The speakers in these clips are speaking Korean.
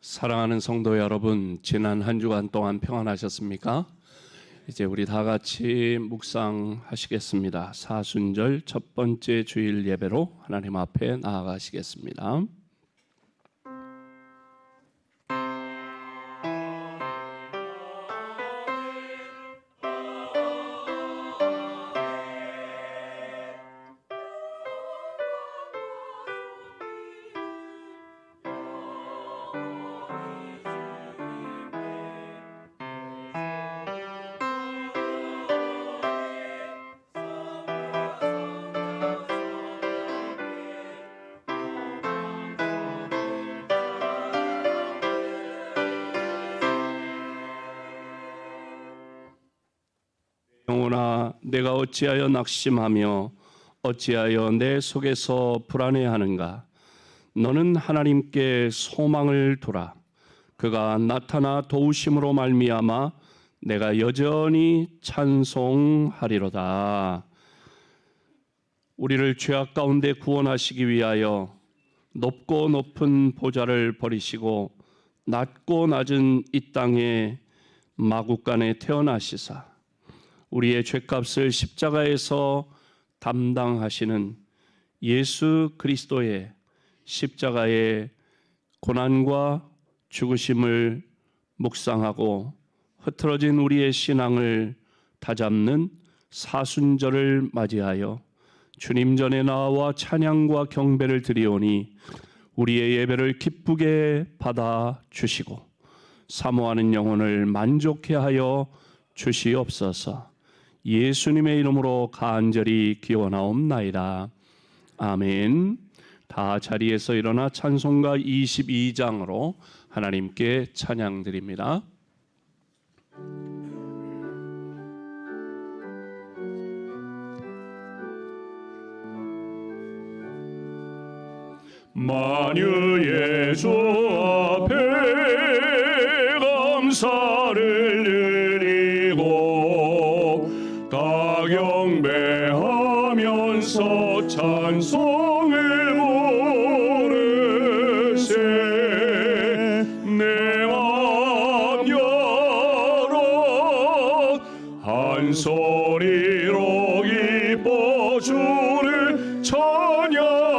사랑하는 성도 여러분, 지난 한 주간 동안 평안하셨습니까? 이제 우리 다 같이 묵상하시겠습니다. 사순절 첫 번째 주일 예배로 하나님 앞에 나아가시겠습니다. 영혼아, 내가 어찌하여 낙심하며 어찌하여 내 속에서 불안해하는가? 너는 하나님께 소망을 두라. 그가 나타나 도우심으로 말미암아 내가 여전히 찬송하리로다. 우리를 죄악 가운데 구원하시기 위하여 높고 높은 보좌를 버리시고 낮고 낮은 이 땅에 마국간에 태어나시사 우리의 죄값을 십자가에서 담당하시는 예수 그리스도의 십자가의 고난과 죽으심을 묵상하고 흐트러진 우리의 신앙을 다잡는 사순절을 맞이하여 주님 전에 나와 찬양과 경배를 드리오니 우리의 예배를 기쁘게 받아 주시고 사모하는 영혼을 만족해 하여 주시옵소서. 예수님의 이름으로 간절히 기원하옵나이다. 아멘. 다 자리에서 일어나 찬송가 22장으로 하나님께 찬양드립니다. 만유의 주 앞에 감사를 드리고 다 경배하면서 찬송을 부르세. 내 맘 열어 한 소리로 기뻐 주를 찬양하라.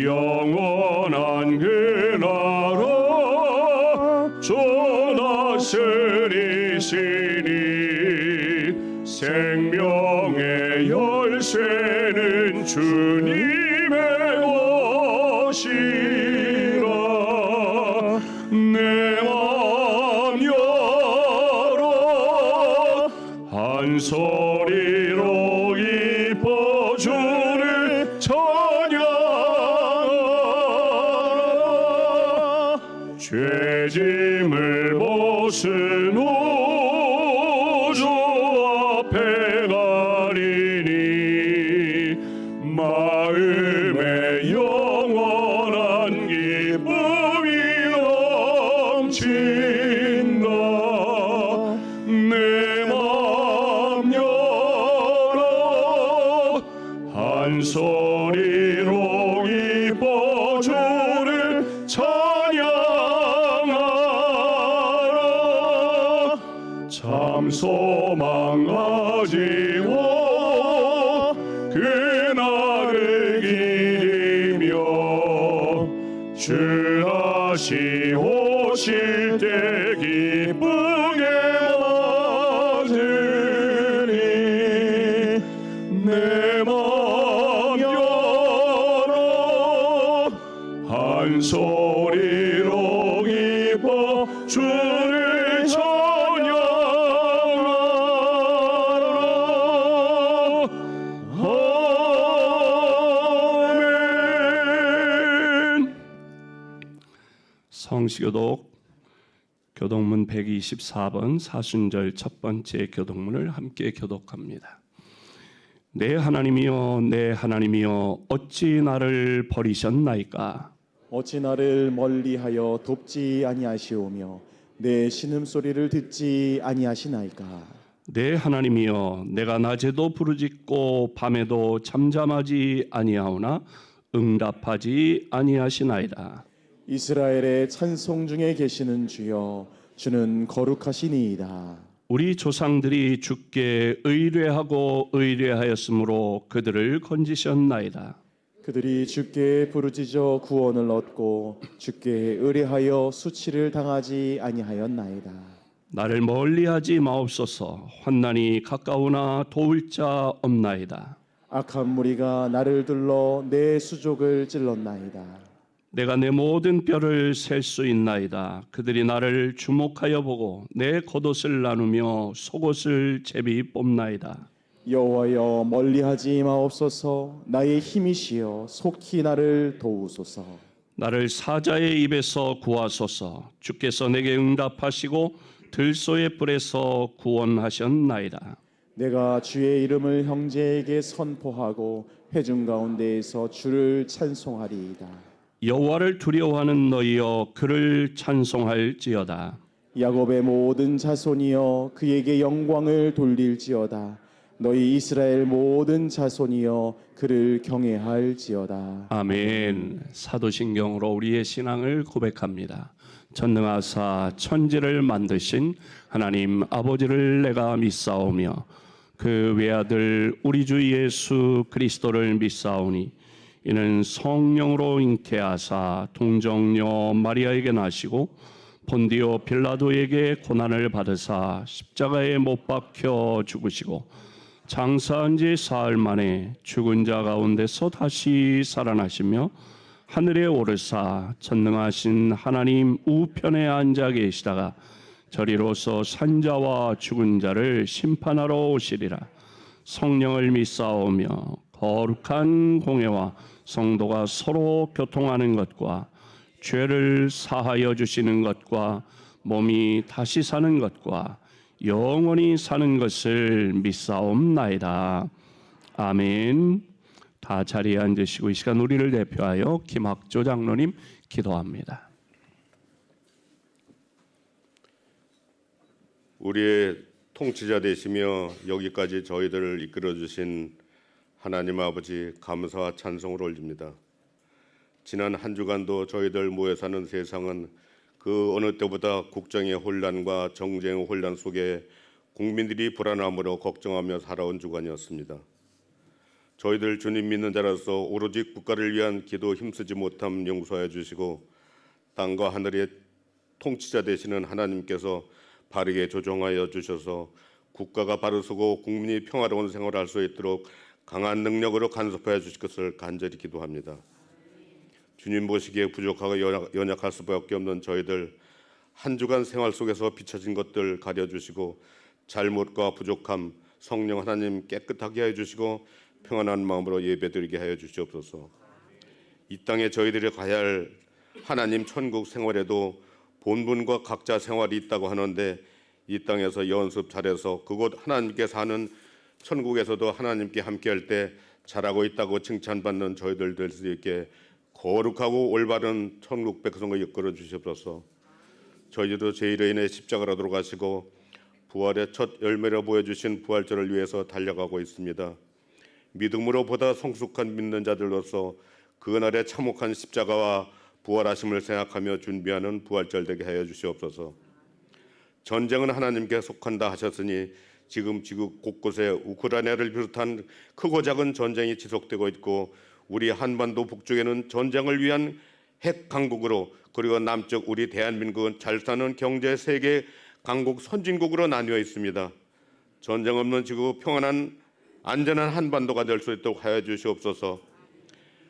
영원한 그 나라 전하시리시니 생명의 열쇠는 주님의 것이라. 내 맘 열어 한 소리로 기뻐 주를 찬양하라. 죄짐을 벗은 후 주 앞에 가리니 마음에 영원한 기쁨이 넘친다. 내 맘 열어 한 소리로 기뻐 주를 찬양하라. 참 소망하지고 그날을 기리며 주 다시 오실 때 기쁘게 맞으리. 내 맘 열어 한 소리로 기뻐 주를 찬양하라. 아멘. 성시교독 교독문 124번 사순절 첫 번째 교독문을 함께 교독합니다. 내 하나님이여, 내 하나님이여, 어찌 나를 버리셨나이까? 어찌 나를 멀리하여 돕지 아니하시오며 내 신음소리를 듣지 아니하시나이까? 내 하나님이여, 내가 낮에도 부르짖고 밤에도 잠잠하지 아니하오나 응답하지 아니하시나이다. 이스라엘의 찬송 중에 계시는 주여, 주는 거룩하시니이다. 우리 조상들이 주께 의뢰하고 의뢰하였으므로 그들을 건지셨나이다. 그들이 주께 부르짖어 구원을 얻고 주께 의뢰하여 수치를 당하지 아니하였나이다. 나를 멀리하지 마옵소서. 환난이 가까우나 도울 자 없나이다. 악한 무리가 나를 둘러 내 수족을 찔렀나이다. 내가 내 모든 뼈를 셀 수 있나이다. 그들이 나를 주목하여 보고 내 겉옷을 나누며 속옷을 제비 뽑나이다. 여호와여, 멀리하지 마옵소서. 나의 힘이시여, 속히 나를 도우소서. 나를 사자의 입에서 구하소서. 주께서 내게 응답하시고 들소의 뿔에서 구원하셨나이다. 내가 주의 이름을 형제에게 선포하고 회중 가운데에서 주를 찬송하리이다. 여호와를 두려워하는 너희여 그를 찬송할지어다. 야곱의 모든 자손이여 그에게 영광을 돌릴지어다. 너희 이스라엘 모든 자손이여 그를 경외할지어다. 아멘. 사도신경으로 우리의 신앙을 고백합니다. 전능하사 천지를 만드신 하나님 아버지를 내가 믿사오며 그 외아들 우리 주 예수 그리스도를 믿사오니 이는 성령으로 잉태하사 동정녀 마리아에게 나시고 본디오 빌라도에게 고난을 받으사 십자가에 못 박혀 죽으시고 장사한 지 사흘 만에 죽은 자 가운데서 다시 살아나시며 하늘에 오르사 전능하신 하나님 우편에 앉아 계시다가 저리로서 산자와 죽은 자를 심판하러 오시리라. 성령을 믿사오며 거룩한 공회와 성도가 서로 교통하는 것과 죄를 사하여 주시는 것과 몸이 다시 사는 것과 영원히 사는 것을 믿사옵나이다. 아멘. 다 자리에 앉으시고 이 시간 우리를 대표하여 김학조 장로님 기도합니다. 우리의 통치자 되시며 여기까지 저희들을 이끌어 주신 하나님 아버지 감사와 찬송을 올립니다. 지난 한 주간도 저희들 모여 사는 세상은 그 어느 때보다 국정의 혼란과 정쟁의 혼란 속에 국민들이 불안함으로 걱정하며 살아온 주간이었습니다. 저희들 주님 믿는 자라서 오로지 국가를 위한 기도 힘쓰지 못함 용서해 주시고 땅과 하늘의 통치자 되시는 하나님께서 바르게 조정하여 주셔서 국가가 바로 서고 국민이 평화로운 생활을 할 수 있도록 강한 능력으로 간섭하여 주실 것을 간절히 기도합니다. 주님 보시기에 부족하고 연약할 수밖에 없는 저희들 한 주간 생활 속에서 비춰진 것들 가려주시고 잘못과 부족함 성령 하나님 깨끗하게 해주시고 평안한 마음으로 예배드리게 하여 주시옵소서. 이 땅에 저희들이 가야 할 하나님 천국 생활에도 본분과 각자 생활이 있다고 하는데 이 땅에서 연습 잘해서 그곳 하나님께 사는 천국에서도 하나님께 함께할 때 잘하고 있다고 칭찬받는 저희들 될 수 있게 거룩하고 올바른 천국 백성을 이끌어 주시옵소서. 저희도 죄인으로 인해 십자가로 돌아가시고 부활의 첫 열매를 보여주신 부활절을 위해서 달려가고 있습니다. 믿음으로 보다 성숙한 믿는 자들로서 그날의 참혹한 십자가와 부활하심을 생각하며 준비하는 부활절 되게 하여 주시옵소서. 전쟁은 하나님께 속한다 하셨으니 지금 지구 곳곳에 우크라이나를 비롯한 크고 작은 전쟁이 지속되고 있고 우리 한반도 북쪽에는 전쟁을 위한 핵 강국으로 그리고 남쪽 우리 대한민국은 잘 사는 경제 세계 강국 선진국으로 나뉘어 있습니다. 전쟁 없는 지구 평안한 안전한 한반도가 될 수 있도록 하여 주시옵소서.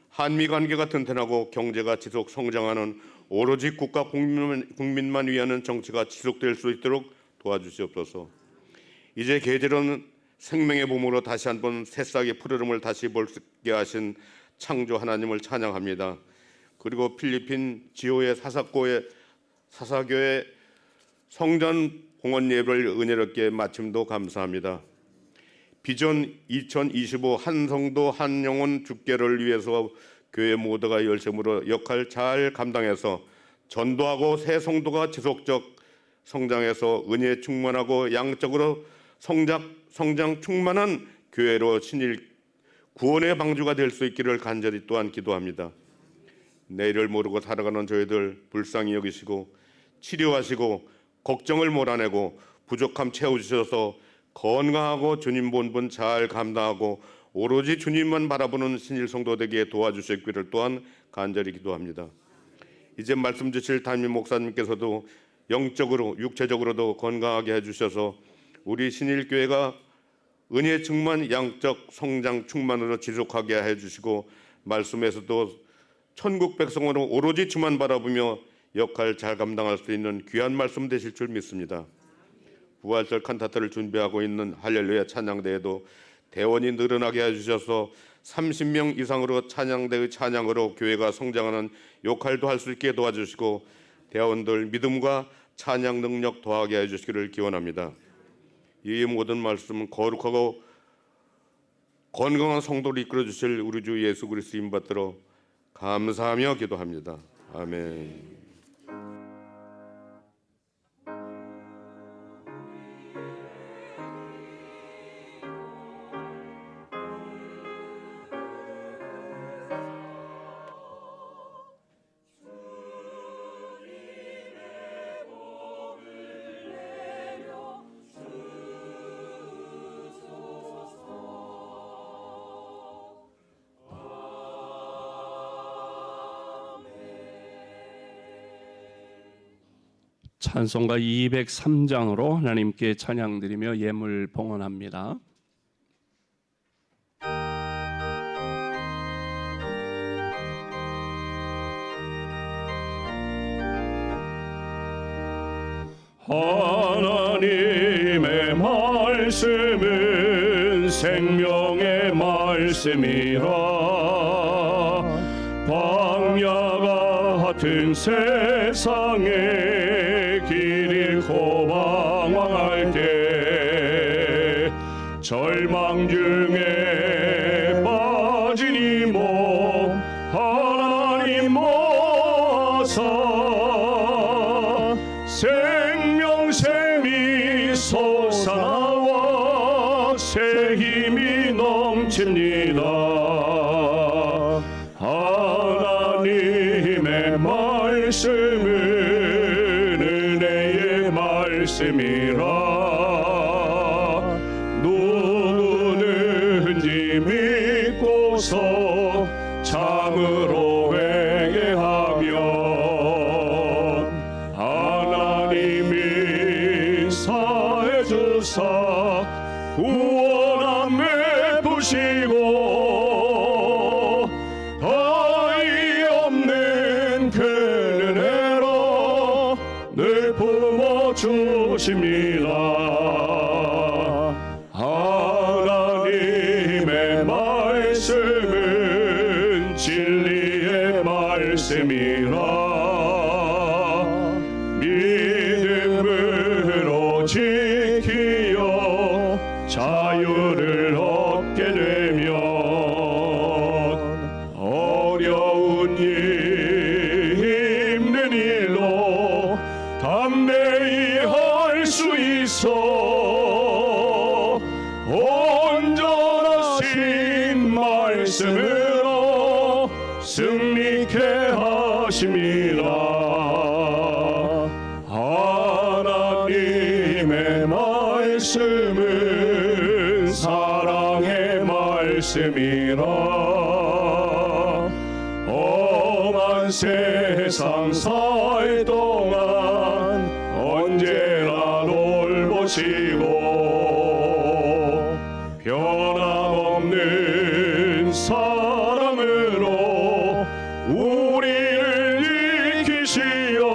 한미 관계가 튼튼하고 경제가 지속 성장하는 오로지 국가 국민만 위하는 정치가 지속될 수 있도록 도와주시옵소서. 이제 계절은 생명의 봄으로 다시 한번 새싹의 푸르름을 다시 볼 수 있게 하신 창조 하나님을 찬양합니다. 그리고 필리핀 지오의 사사교회 성전 공헌 예배를 은혜롭게 마침도 감사합니다. 비전 2025 한 성도 한 영혼 주께를 위해서 교회 모두가 열심으로 역할 잘 감당해서 전도하고 새 성도가 지속적 성장해서 은혜 충만하고 양적으로 성장 충만한 교회로 신일 구원의 방주가 될 수 있기를 간절히 또한 기도합니다. 내일을 모르고 살아가는 저희들 불쌍히 여기시고 치료하시고 걱정을 몰아내고 부족함 채워주셔서 건강하고 주님 본분 잘 감당하고 오로지 주님만 바라보는 신일 성도 되게 도와주시기를 또한 간절히 기도합니다. 이제 말씀 주실 담임 목사님께서도 영적으로 육체적으로도 건강하게 해주셔서 우리 신일교회가 은혜 충만 양적 성장 충만으로 지속하게 해주시고 말씀에서도 천국 백성으로 오로지 주만 바라보며 역할 잘 감당할 수 있는 귀한 말씀 되실 줄 믿습니다. 부활절 칸타타를 준비하고 있는 할렐루야 찬양대에도 대원이 늘어나게 해주셔서 30명 이상으로 찬양대의 찬양으로 교회가 성장하는 역할도 할 수 있게 도와주시고 대원들 믿음과 찬양 능력 더하게 해주시기를 기원합니다. 이 모든 말씀은 거룩하고 건강한 성도를 이끌어 주실 우리 주 예수 그리스도 이름 받들어 감사하며 기도합니다. 아멘. 찬송가 203장으로 하나님께 찬양드리며 예물 봉헌합니다. 하나님의 말씀은 생명의 말씀이라 광야가 같은 세상에 길 잃고 방황할 때 절망 중에 빠진 이 몸 하나님 모아서 생명샘이 솟아나와 새 힘이 넘칩니다. 하나님의 말씀은 은혜의 말씀이라 누구든지 믿고서 참으로 회개하면 하나님이 사해 주사 구원함 베푸시고 다이 없는 그 은혜로 늘 품어주십니다. 하나님의 말씀은 진리의 말씀이라 믿음으로 지키어 자유를 얻게 되면 어려운 일 힘든 일로 담대히 할 수 있어 온전하신 말씀으로 승리케 하십니다. 하나님의 말씀은 사랑의 말씀이라 험한 세상 살 동안 언제나 돌보시고 변함없는 사랑으로 우리를 일으키시어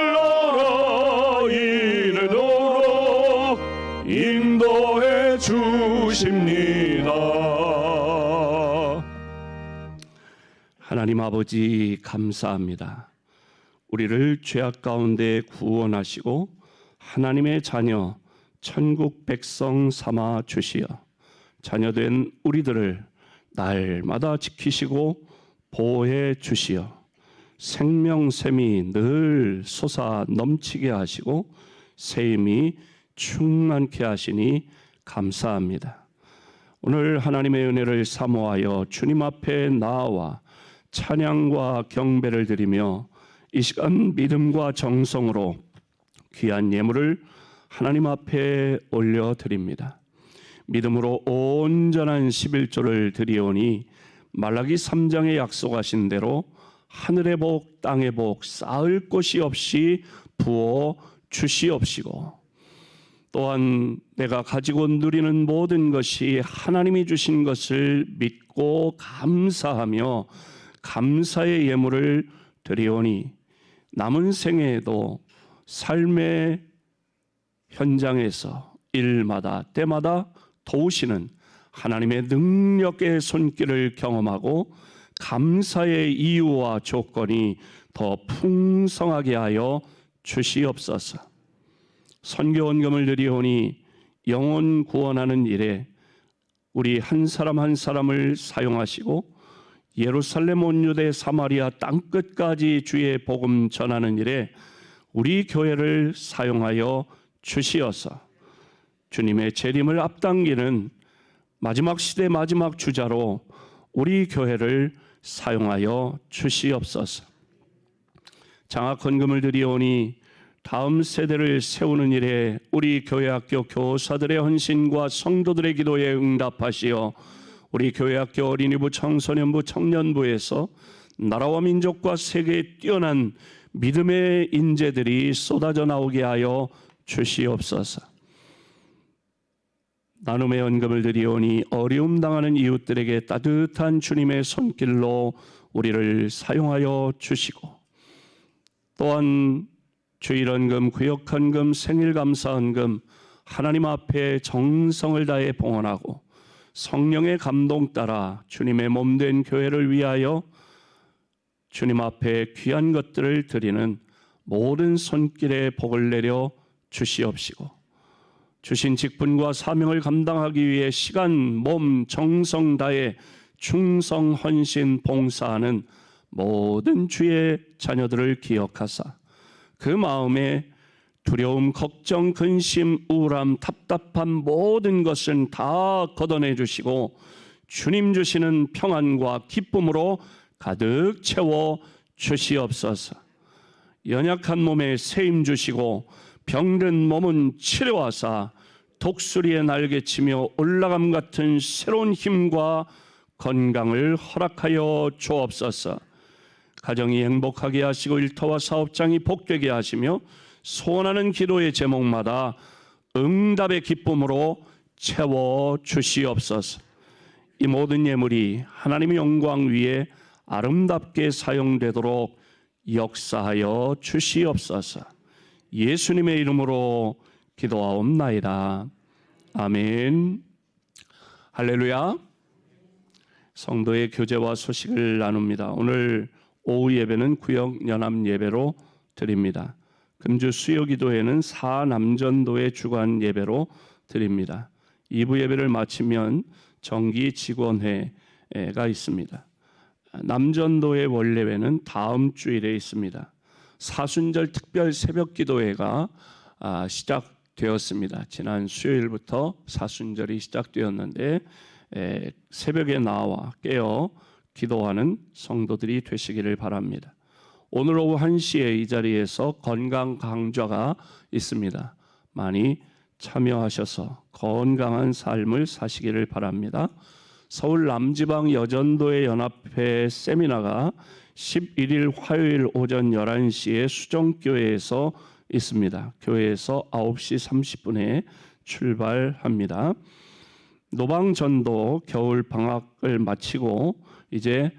하늘나라 이르도록 인도해 주십니다. 하나님 아버지 감사합니다. 우리를 죄악 가운데 구원하시고 하나님의 자녀 천국 백성 삼아 주시어 자녀된 우리들을 날마다 지키시고 보호해 주시어 생명샘이 늘 솟아 넘치게 하시고 새 힘이 충만케 하시니 감사합니다. 오늘 하나님의 은혜를 사모하여 주님 앞에 나아와 찬양과 경배를 드리며 이 시간 믿음과 정성으로 귀한 예물을 하나님 앞에 올려드립니다. 믿음으로 온전한 11조를 드리오니 말라기 3장에 약속하신 대로 하늘의 복 땅의 복 쌓을 곳이 없이 부어 주시옵시고, 또한 내가 가지고 누리는 모든 것이 하나님이 주신 것을 믿고 감사하며 감사의 예물을 드리오니 남은 생애에도 삶의 현장에서 일마다 때마다 도우시는 하나님의 능력의 손길을 경험하고 감사의 이유와 조건이 더 풍성하게 하여 주시옵소서. 선교원금을 드리오니 영혼 구원하는 일에 우리 한 사람 한 사람을 사용하시고 예루살렘 온 유대 사마리아 땅끝까지 주의 복음 전하는 일에 우리 교회를 사용하여 주시어서 주님의 재림을 앞당기는 마지막 시대 마지막 주자로 우리 교회를 사용하여 주시옵소서. 장학헌금을 드리오니 다음 세대를 세우는 일에 우리 교회학교 교사들의 헌신과 성도들의 기도에 응답하시어 우리 교회학교 어린이부 청소년부 청년부에서 나라와 민족과 세계에 뛰어난 믿음의 인재들이 쏟아져 나오게 하여 주시옵소서. 나눔의 헌금을 드리오니 어려움 당하는 이웃들에게 따뜻한 주님의 손길로 우리를 사용하여 주시고, 또한 주일헌금, 구역헌금, 생일감사헌금 하나님 앞에 정성을 다해 봉헌하고 성령의 감동 따라 주님의 몸된 교회를 위하여 주님 앞에 귀한 것들을 드리는 모든 손길에 복을 내려 주시옵시고, 주신 직분과 사명을 감당하기 위해 시간, 몸, 정성 다해 충성, 헌신, 봉사하는 모든 주의 자녀들을 기억하사 그 마음에 두려움, 걱정, 근심, 우울함, 답답한 모든 것은 다 걷어내 주시고 주님 주시는 평안과 기쁨으로 가득 채워 주시옵소서. 연약한 몸에 세임 주시고 병든 몸은 치료하사 독수리의 날개치며 올라감 같은 새로운 힘과 건강을 허락하여 주옵소서. 가정이 행복하게 하시고 일터와 사업장이 복되게 하시며 소원하는 기도의 제목마다 응답의 기쁨으로 채워 주시옵소서. 이 모든 예물이 하나님의 영광 위에 아름답게 사용되도록 역사하여 주시옵소서. 예수님의 이름으로 기도하옵나이다. 아멘. 할렐루야. 성도의 교제와 소식을 나눕니다. 오늘 오후 예배는 구역 연합 예배로 드립니다. 금주 수요 기도회는 사남전도의 주간 예배로 드립니다. 2부 예배를 마치면 정기 직원회가 있습니다. 남전도의 원래회는 다음 주일에 있습니다. 사순절 특별 새벽 기도회가 시작되었습니다. 지난 수요일부터 사순절이 시작되었는데 새벽에 나와 깨어 기도하는 성도들이 되시기를 바랍니다. 오늘 오후 1시에 이 자리에서 건강 강좌가 있습니다. 많이 참여하셔서 건강한 삶을 사시기를 바랍니다. 서울 남지방 여전도의 연합회 세미나가 11일 화요일 오전 11시에 수정교회에서 있습니다. 교회에서 9시 30분에 출발합니다. 노방전도 겨울 방학을 마치고 이제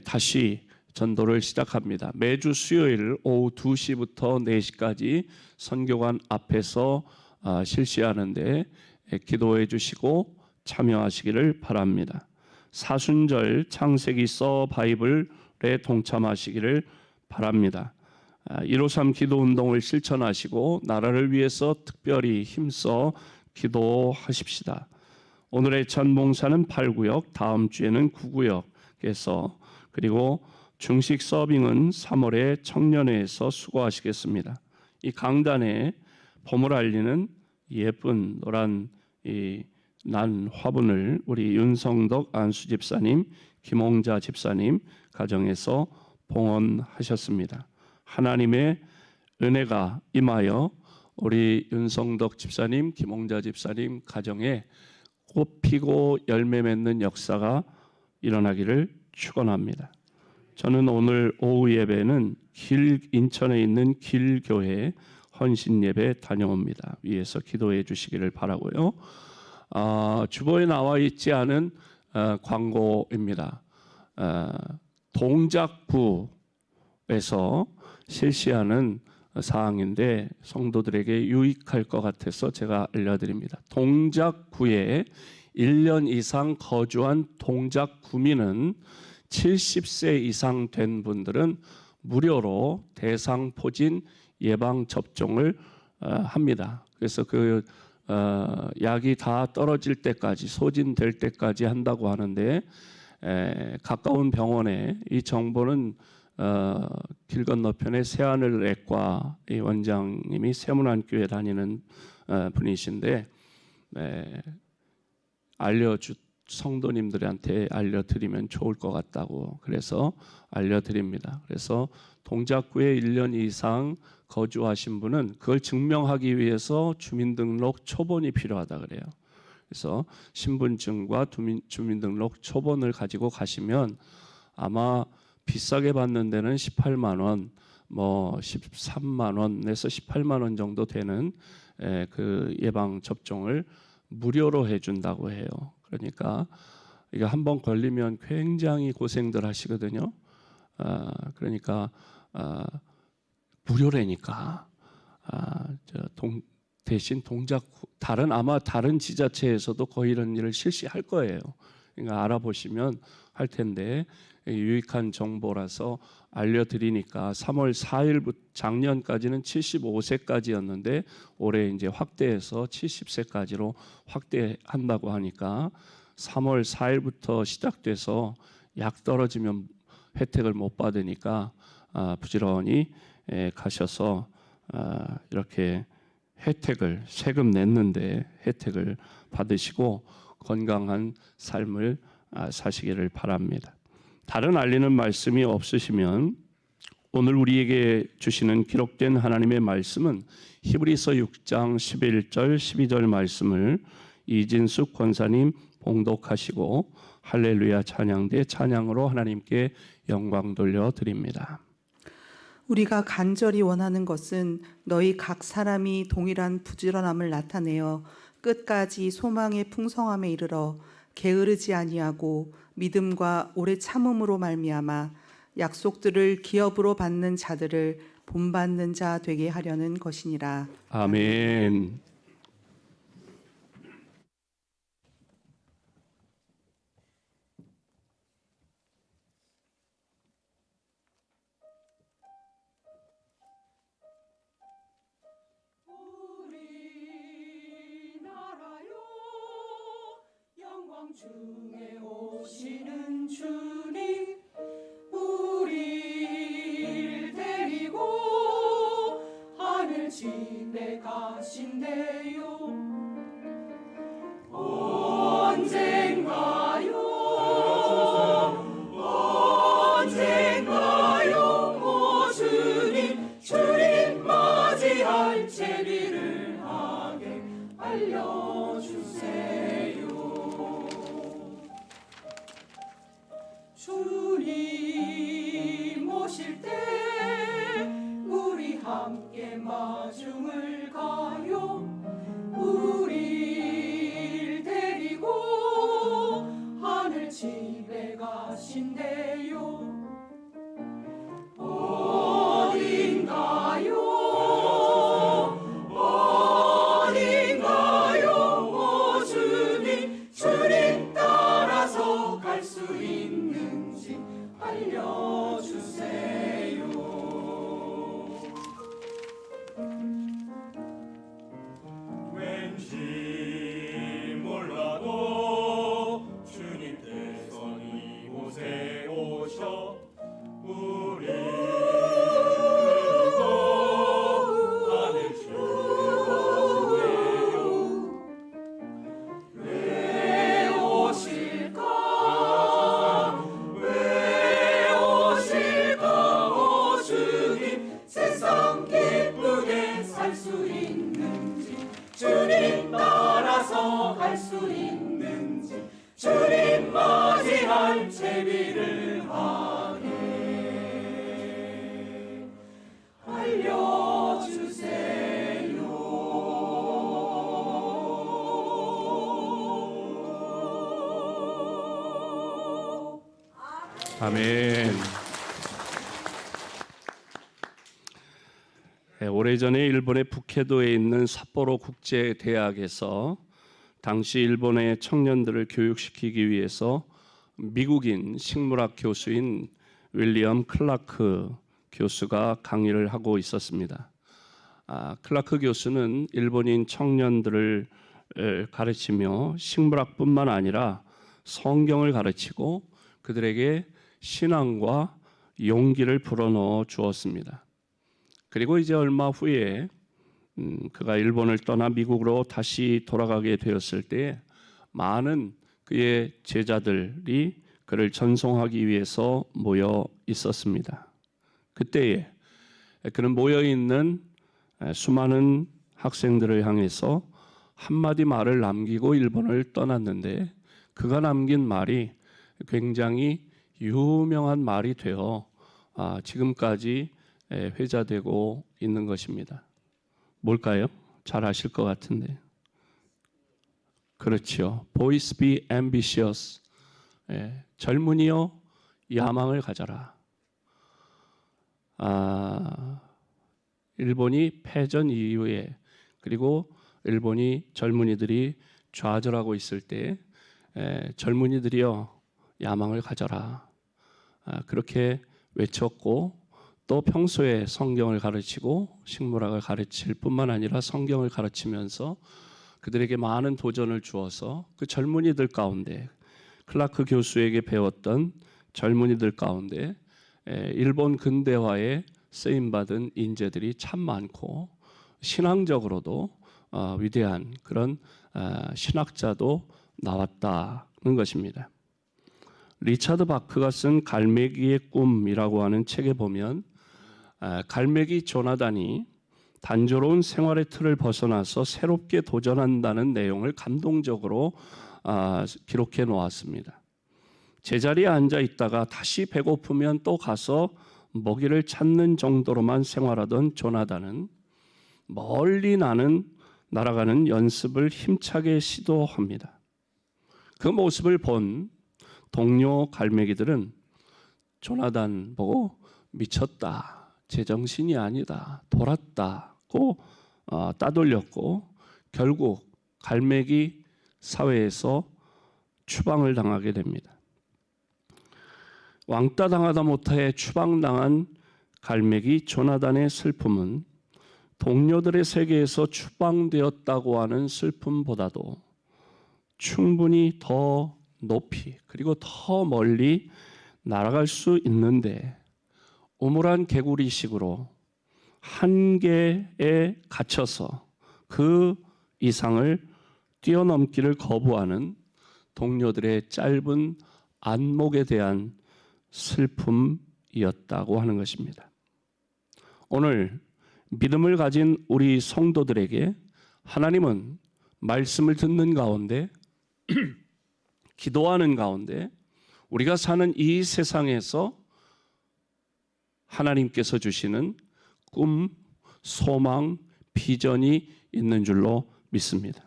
다시 전도를 시작합니다. 매주 수요일 오후 2시부터 4시까지 선교관 앞에서 실시하는데 기도해 주시고 참여하시기를 바랍니다. 사순절 창세기 써 바이블에 동참하시기를 바랍니다. 153 기도운동을 실천하시고 나라를 위해서 특별히 힘써 기도하십시다. 오늘의 전봉사는 8구역, 다음 주에는 9구역에서, 그리고 중식 서빙은 3월에 청년회에서 수고하시겠습니다. 이 강단에 봄을 알리는 예쁜 노란 이 난 화분을 우리 윤성덕 안수 집사님, 김홍자 집사님 가정에서 봉헌하셨습니다. 하나님의 은혜가 임하여 우리 윤성덕 집사님, 김홍자 집사님 가정에 꽃 피고 열매 맺는 역사가 일어나기를 축원합니다. 저는 오늘 오후 예배는 인천에 있는 길교회 헌신 예배 다녀옵니다. 위에서 기도해 주시기를 바라고요. 주보에 나와 있지 않은 광고입니다. 동작구에서 실시하는 사항인데 성도들에게 유익할 것 같아서 제가 알려드립니다. 동작구에 1년 이상 거주한 동작구민은 70세 이상 된 분들은 무료로 대상포진 예방 접종을 합니다. 그래서 그 약이 다 떨어질 때까지, 소진될 때까지 한다고 하는데 가까운 병원에 이 정보는 길 건너편에 새하늘외과 원장님이 세문안교회 다니는 분이신데 성도님들한테 알려드리면 좋을 것 같다고 그래서 알려드립니다. 그래서 동작구에 1년 이상 거주하신 분은 그걸 증명하기 위해서 주민등록 초본이 필요하다 그래요. 그래서 신분증과 주민등록 초본을 가지고 가시면 아마 비싸게 받는 데는 18만 원, 뭐 13만 원에서 18만 원 정도 되는 그 예방 접종을 무료로 해준다고 해요. 그러니까 이거 한번 걸리면 굉장히 고생들 하시거든요. 그러니까 무료라니까 대신 아마 다른 지자체에서도 거의 이런 일을 실시할 거예요. 그러니까 알아보시면 할 텐데 유익한 정보라서 알려드리니까 3월 4일부터 작년까지는 75세까지였는데 올해 이제 확대해서 70세까지로 확대한다고 하니까 3월 4일부터 시작돼서 약 떨어지면 혜택을 못 받으니까 부지런히 가셔서 이렇게 혜택을 세금 냈는데 혜택을 받으시고 건강한 삶을 사시기를 바랍니다. 다른 알리는 말씀이 없으시면 오늘 우리에게 주시는 기록된 하나님의 말씀은 히브리서 6장 11절 12절 말씀을 이진숙 권사님 봉독하시고 할렐루야 찬양대 찬양으로 하나님께 영광 돌려드립니다. 우리가 간절히 원하는 것은 너희 각 사람이 동일한 부지런함을 나타내어 끝까지 소망의 풍성함에 이르러 게으르지 아니하고 믿음과 오래 참음으로 말미암아 약속들을 기업으로 받는 자들을 본받는 자 되게 하려는 것이니라. 아멘. 중에 오시는 주님 우리를 데리고 하늘 집에 가신대요. 언젠가요 오 주님 맞이할 제비를 하게 알려주세요. 주님 오실 때 우리 함께 마중을 가요. 우리를 데리고 하늘 집에 가신대요. 어딘가요 오 주님 따라서 갈 수 있는지 알려주세요. 왠지 아멘. 네, 오래전에 일본의 북해도에 있는 삿포로 국제대학에서 당시 일본의 청년들을 교육시키기 위해서 미국인 식물학 교수인 윌리엄 클라크 교수가 강의를 하고 있었습니다. 클라크 교수는 일본인 청년들을 가르치며 식물학뿐만 아니라 성경을 가르치고 그들에게 신앙과 용기를 불어넣어 주었습니다. 그리고 이제 얼마 후에 그가 일본을 떠나 미국으로 다시 돌아가게 되었을 때 많은 그의 제자들이 그를 전송하기 위해서 모여 있었습니다. 그때에 그는 모여 있는 수많은 학생들을 향해서 한마디 말을 남기고 일본을 떠났는데 그가 남긴 말이 굉장히 유명한 말이 되어 지금까지 회자되고 있는 것입니다. 뭘까요? 잘 아실 것 같은데. 그렇죠. Boys be ambitious. 젊은이여 야망을 가져라. 일본이 패전 이후에 그리고 일본이 젊은이들이 좌절하고 있을 때 젊은이들이여 야망을 가져라. 그렇게 외쳤고 또 평소에 성경을 가르치고 식물학을 가르칠 뿐만 아니라 성경을 가르치면서 그들에게 많은 도전을 주어서 그 젊은이들 가운데 클라크 교수에게 배웠던 젊은이들 가운데 일본 근대화에 쓰임받은 인재들이 참 많고 신앙적으로도 위대한 그런 신학자도 나왔다는 것입니다. 리차드 바크가 쓴 갈매기의 꿈이라고 하는 책에 보면 갈매기 조나단이 단조로운 생활의 틀을 벗어나서 새롭게 도전한다는 내용을 감동적으로 기록해 놓았습니다. 제자리에 앉아 있다가 다시 배고프면 또 가서 먹이를 찾는 정도로만 생활하던 조나단은 멀리 날아가는 연습을 힘차게 시도합니다. 그 모습을 본 동료 갈매기들은 조나단 보고 미쳤다, 제정신이 아니다, 돌았다고 따돌렸고 결국 갈매기 사회에서 추방을 당하게 됩니다. 왕따 당하다 못해 추방당한 갈매기 조나단의 슬픔은 동료들의 세계에서 추방되었다고 하는 슬픔보다도 충분히 더 높이 그리고 더 멀리 날아갈 수 있는데 우물한 개구리식으로 한계에 갇혀서 그 이상을 뛰어넘기를 거부하는 동료들의 짧은 안목에 대한 슬픔이었다고 하는 것입니다. 오늘 믿음을 가진 우리 성도들에게 하나님은 말씀을 듣는 가운데 기도하는 가운데 우리가 사는 이 세상에서 하나님께서 주시는 꿈, 소망, 비전이 있는 줄로 믿습니다.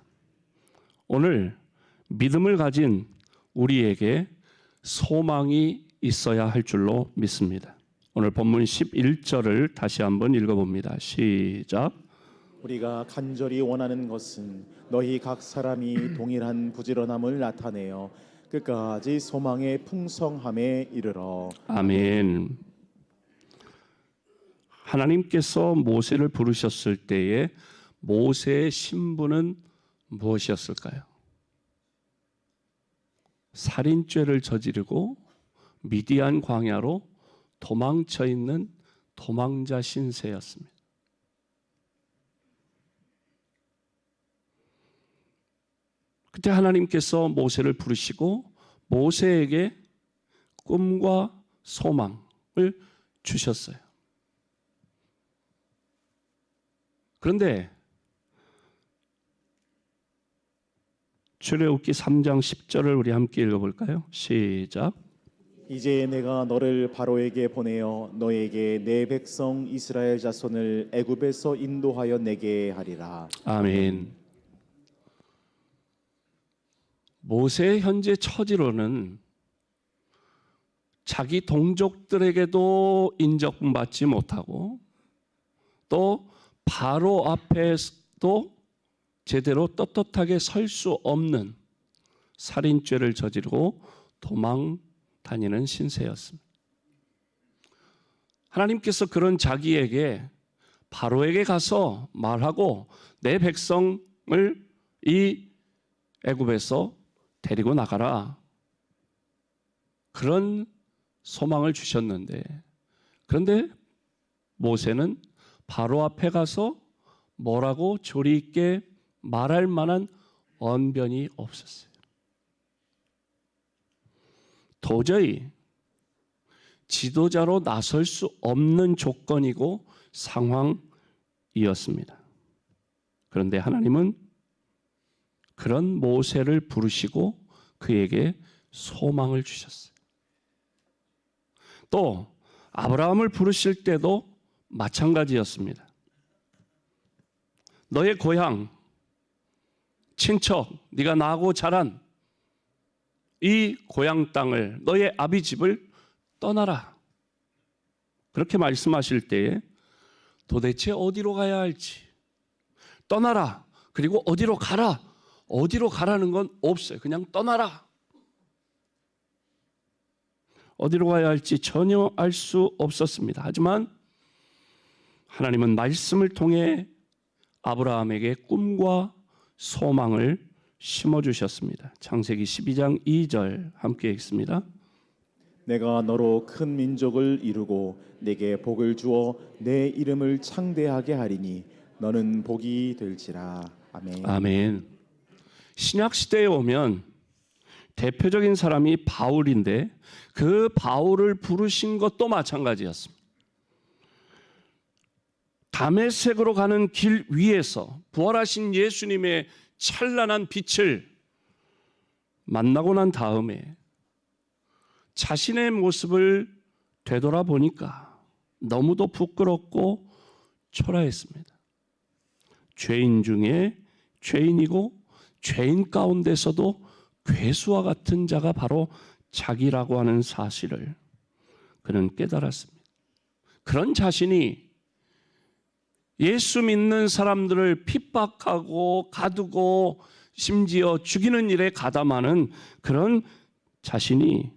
오늘 믿음을 가진 우리에게 소망이 있어야 할 줄로 믿습니다. 오늘 본문 11절을 다시 한번 읽어봅니다. 시작. 우리가 간절히 원하는 것은 너희 각 사람이 동일한 부지런함을 나타내어 끝까지 소망의 풍성함에 이르러. 아멘. 하나님께서 모세를 부르셨을 때에 모세의 신분은 무엇이었을까요? 살인죄를 저지르고 미디안 광야로 도망쳐 있는 도망자 신세였습니다. 그때 하나님께서 모세를 부르시고 모세에게 꿈과 소망을 주셨어요. 그런데 출애굽기 3장 10절을 우리 함께 읽어볼까요? 시작. 이제 내가 너를 바로에게 보내어 너에게 내 백성 이스라엘 자손을 애굽에서 인도하여 내게 하리라. 아멘. 모세의 현재 처지로는 자기 동족들에게도 인정받지 못하고 또 바로 앞에도 제대로 떳떳하게 설 수 없는 살인죄를 저지르고 도망 다니는 신세였습니다. 하나님께서 그런 자기에게 바로에게 가서 말하고 내 백성을 이 애굽에서 데리고 나가라. 그런 소망을 주셨는데, 그런데 모세는 바로 앞에 가서 뭐라고 조리 있게 말할 만한 언변이 없었어요. 도저히 지도자로 나설 수 없는 조건이고 상황이었습니다. 그런데 하나님은 그런 모세를 부르시고 그에게 소망을 주셨어요. 또 아브라함을 부르실 때도 마찬가지였습니다. 너의 고향, 친척, 네가 나고 자란 이 고향 땅을, 너의 아비 집을 떠나라. 그렇게 말씀하실 때에 도대체 어디로 가야 할지, 떠나라. 그리고 어디로 가라. 어디로 가라는 건 없어요. 그냥 떠나라. 어디로 가야 할지 전혀 알 수 없었습니다. 하지만 하나님은 말씀을 통해 아브라함에게 꿈과 소망을 심어주셨습니다. 창세기 12장 2절 함께 읽습니다. 내가 너로 큰 민족을 이루고 내게 복을 주어 내 이름을 창대하게 하리니 너는 복이 될지라. 아멘. 아멘. 신약 시대에 오면 대표적인 사람이 바울인데 그 바울을 부르신 것도 마찬가지였습니다. 다메섹으로 가는 길 위에서 부활하신 예수님의 찬란한 빛을 만나고 난 다음에 자신의 모습을 되돌아보니까 너무도 부끄럽고 초라했습니다. 죄인 중에 죄인이고 죄인 가운데서도 괴수와 같은 자가 바로 자기라고 하는 사실을 그는 깨달았습니다. 그런 자신이 예수 믿는 사람들을 핍박하고 가두고 심지어 죽이는 일에 가담하는 그런 자신이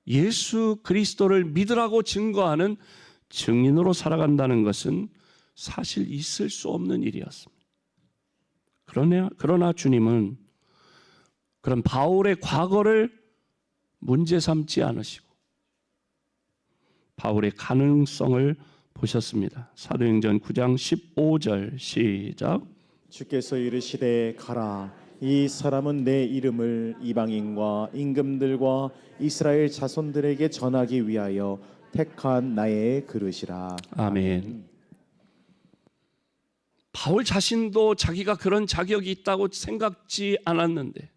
예수 그리스도를 믿으라고 증거하는 증인으로 살아간다는 것은 사실 있을 수 없는 일이었습니다. 그러나 주님은 그런 바울의 과거를 문제 삼지 않으시고 바울의 가능성을 보셨습니다. 사도행전 9장 15절 시작. 주께서 이르시되 가라. 이 사람은 내 이름을 이방인과 임금들과 이스라엘 자손들에게 전하기 위하여 택한 나의 그릇이라. 아멘. 바울 자신도 자기가 그런 자격이 있다고 생각지 않았는데,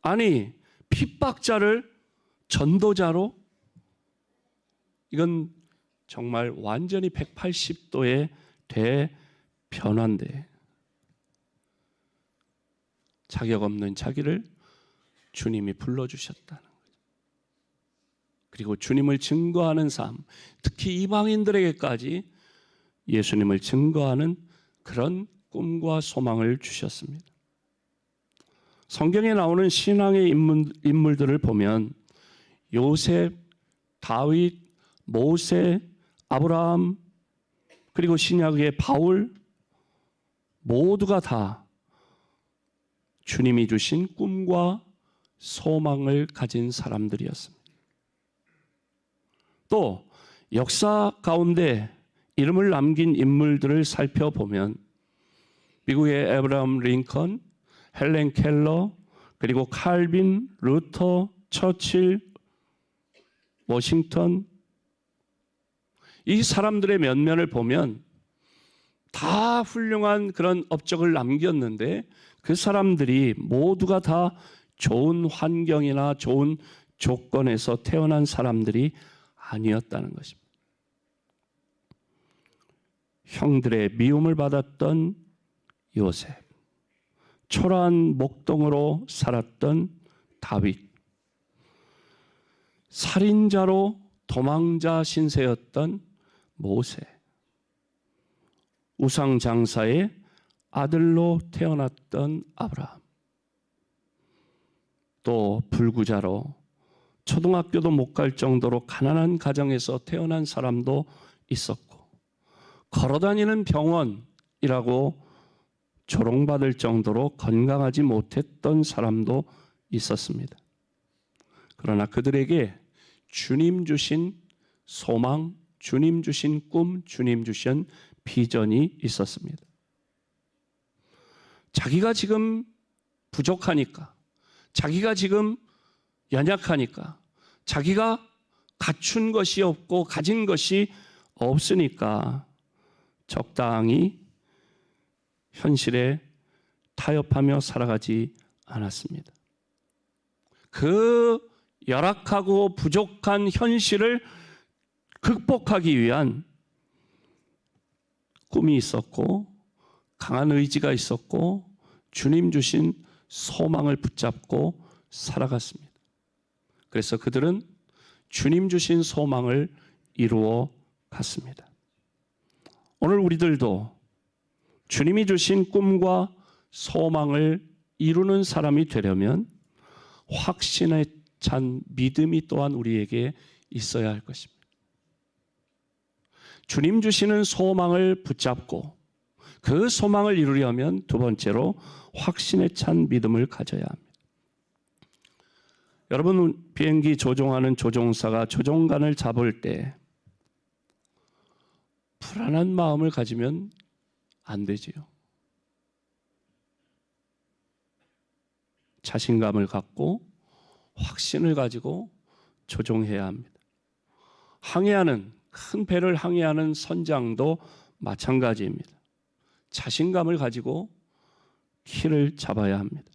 아니 핍박자를 전도자로, 이건 정말 완전히 180도의 대변화인데 자격 없는 자기를 주님이 불러주셨다는 거죠. 그리고 주님을 증거하는 삶, 특히 이방인들에게까지 예수님을 증거하는 그런 꿈과 소망을 주셨습니다. 성경에 나오는 신앙의 인물들을 보면 요셉, 다윗, 모세, 아브라함, 그리고 신약의 바울 모두가 다 주님이 주신 꿈과 소망을 가진 사람들이었습니다. 또 역사 가운데 이름을 남긴 인물들을 살펴보면 미국의 에브라함 링컨, 헬렌 켈러, 그리고 칼빈, 루터, 처칠, 워싱턴, 이 사람들의 면면을 보면 다 훌륭한 그런 업적을 남겼는데 그 사람들이 모두가 다 좋은 환경이나 좋은 조건에서 태어난 사람들이 아니었다는 것입니다. 형들의 미움을 받았던 요셉, 초라한 목동으로 살았던 다윗, 살인자로 도망자 신세였던 모세, 우상 장사의 아들로 태어났던 아브라함, 또 불구자로 초등학교도 못 갈 정도로 가난한 가정에서 태어난 사람도 있었고, 걸어다니는 병원이라고 조롱받을 정도로 건강하지 못했던 사람도 있었습니다. 그러나 그들에게 주님 주신 소망, 주님 주신 꿈, 주님 주신 비전이 있었습니다. 자기가 지금 부족하니까, 자기가 지금 연약하니까, 자기가 갖춘 것이 없고 가진 것이 없으니까 적당히 현실에 타협하며 살아가지 않았습니다. 그 열악하고 부족한 현실을 극복하기 위한 꿈이 있었고, 강한 의지가 있었고, 주님 주신 소망을 붙잡고 살아갔습니다. 그래서 그들은 주님 주신 소망을 이루어 갔습니다. 오늘 우리들도 주님이 주신 꿈과 소망을 이루는 사람이 되려면 확신에 찬 믿음이 또한 우리에게 있어야 할 것입니다. 주님 주시는 소망을 붙잡고 그 소망을 이루려면 두 번째로 확신에 찬 믿음을 가져야 합니다. 여러분, 비행기 조종하는 조종사가 조종관을 잡을 때 불안한 마음을 가지면 안 되지요. 자신감을 갖고 확신을 가지고 조종해야 합니다. 항해하는, 큰 배를 항해하는 선장도 마찬가지입니다. 자신감을 가지고 키를 잡아야 합니다.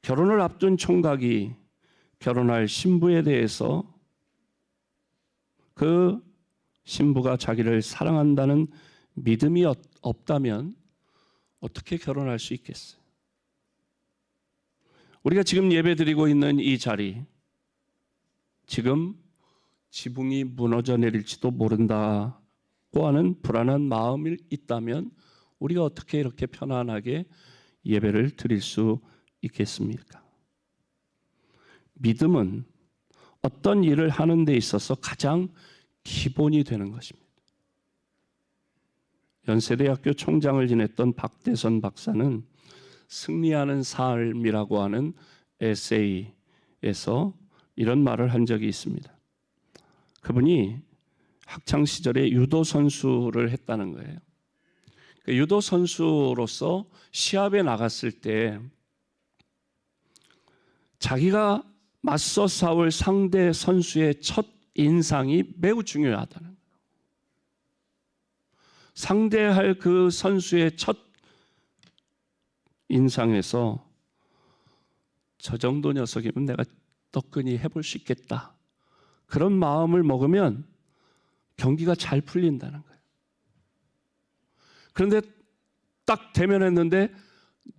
결혼을 앞둔 총각이 결혼할 신부에 대해서 그 신부가 자기를 사랑한다는 믿음이 없다면 어떻게 결혼할 수 있겠어요? 우리가 지금 예배드리고 있는 이 자리, 지금 지붕이 무너져 내릴지도 모른다고 하는 불안한 마음이 있다면 우리가 어떻게 이렇게 편안하게 예배를 드릴 수 있겠습니까? 믿음은 어떤 일을 하는 데 있어서 가장 기본이 되는 것입니다. 연세대학교 총장을 지냈던 박대선 박사는 승리하는 삶이라고 하는 에세이에서 이런 말을 한 적이 있습니다. 그분이 학창 시절에 유도 선수를 했다는 거예요. 유도 선수로서 시합에 나갔을 때 자기가 맞서 싸울 상대 선수의 첫 인상이 매우 중요하다는 거예요. 상대할 그 선수의 첫 인상에서 저 정도 녀석이면 내가 떡하니 해볼 수 있겠다, 그런 마음을 먹으면 경기가 잘 풀린다는 거예요. 그런데 딱 대면했는데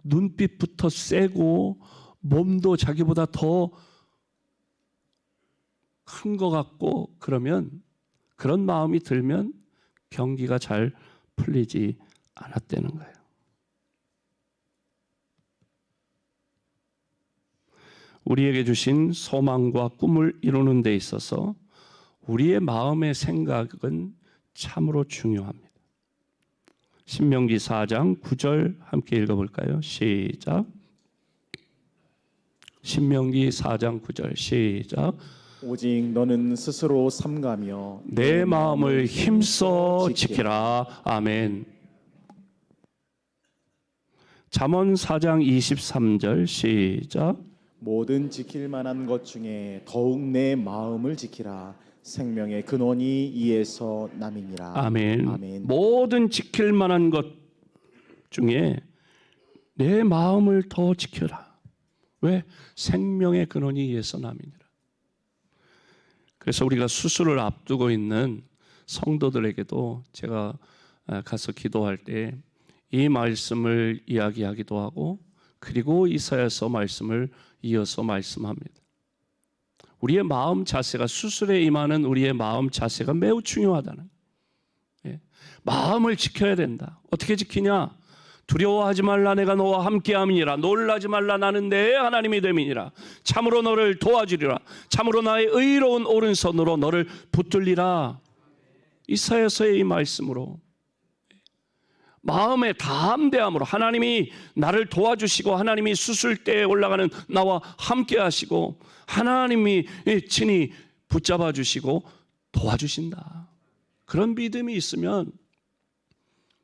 눈빛부터 세고 몸도 자기보다 더 큰 것 같고, 그러면 그런 마음이 들면 경기가 잘 풀리지 않았다는 거예요. 우리에게 주신 소망과 꿈을 이루는 데 있어서 우리의 마음의 생각은 참으로 중요합니다. 신명기 4장 9절 함께 읽어볼까요? 시작. 신명기 4장 9절 시작. 오직 너는 스스로 삼가며 내 마음을 힘써 지키라. 아멘. 잠언 4장 23절 시작. 모든 지킬 만한 것 중에 더욱 내 마음을 지키라. 생명의 근원이 이에서 남이니라. 아멘. 아멘. 모든 지킬 만한 것 중에 내 마음을 더 지켜라. 왜? 생명의 근원이 이에서 남이니라. 그래서 우리가 수술을 앞두고 있는 성도들에게도 제가 가서 기도할 때 이 말씀을 이야기하기도 하고, 그리고 이사야서 말씀을 이어서 말씀합니다. 우리의 마음 자세가, 수술에 임하는 우리의 마음 자세가 매우 중요하다는 거예요. 마음을 지켜야 된다. 어떻게 지키냐? 두려워하지 말라, 내가 너와 함께함이니라. 놀라지 말라, 나는 내 하나님이 됨이니라. 참으로 너를 도와주리라. 참으로 나의 의로운 오른손으로 너를 붙들리라. 이사야서의 이 말씀으로 마음의 담대함으로 하나님이 나를 도와주시고 하나님이 수술대에 올라가는 나와 함께 하시고 하나님이 친히 붙잡아 주시고 도와주신다. 그런 믿음이 있으면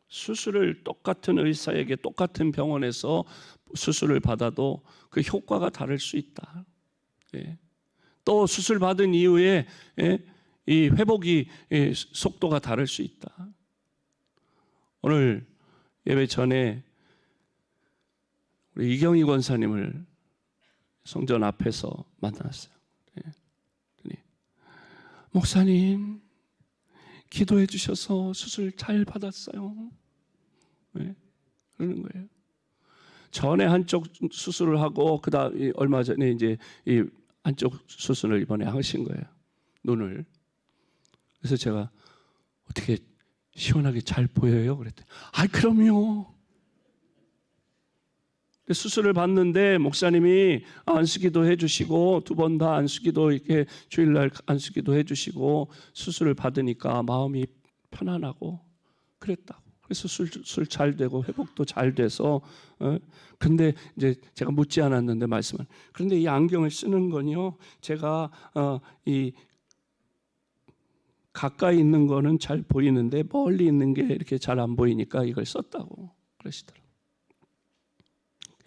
수술을 똑같은 의사에게 똑같은 병원에서 수술을 받아도 그 효과가 다를 수 있다. 또 수술 받은 이후에 이 회복이 속도가 다를 수 있다. 오늘 예배 전에 우리 이경희 권사님을 성전 앞에서 만났어요. 목사님, 기도해 주셔서 수술 잘 받았어요. 그러는 거예요. 전에 한쪽 수술을 하고 그다음 얼마 전에 이제 이 한쪽 수술을 이번에 하신 거예요. 눈을. 그래서 제가 어떻게 시원하게 잘 보여요? 그랬더니 그럼요. 수술을 받는데 목사님이 안수기도 해주시고 2번 다 안수기도 이렇게 주일날 안수기도 해주시고 수술을 받으니까 마음이 편안하고 그랬다고. 그래서 수술 잘 되고 회복도 잘 돼서 근데 이제 제가 묻지 않았는데 말씀은 그런데 이 안경을 쓰는 건요 제가 이 가까이 있는 거는 잘 보이는데 멀리 있는 게 이렇게 잘 안 보이니까 이걸 썼다고 그러시더라고요.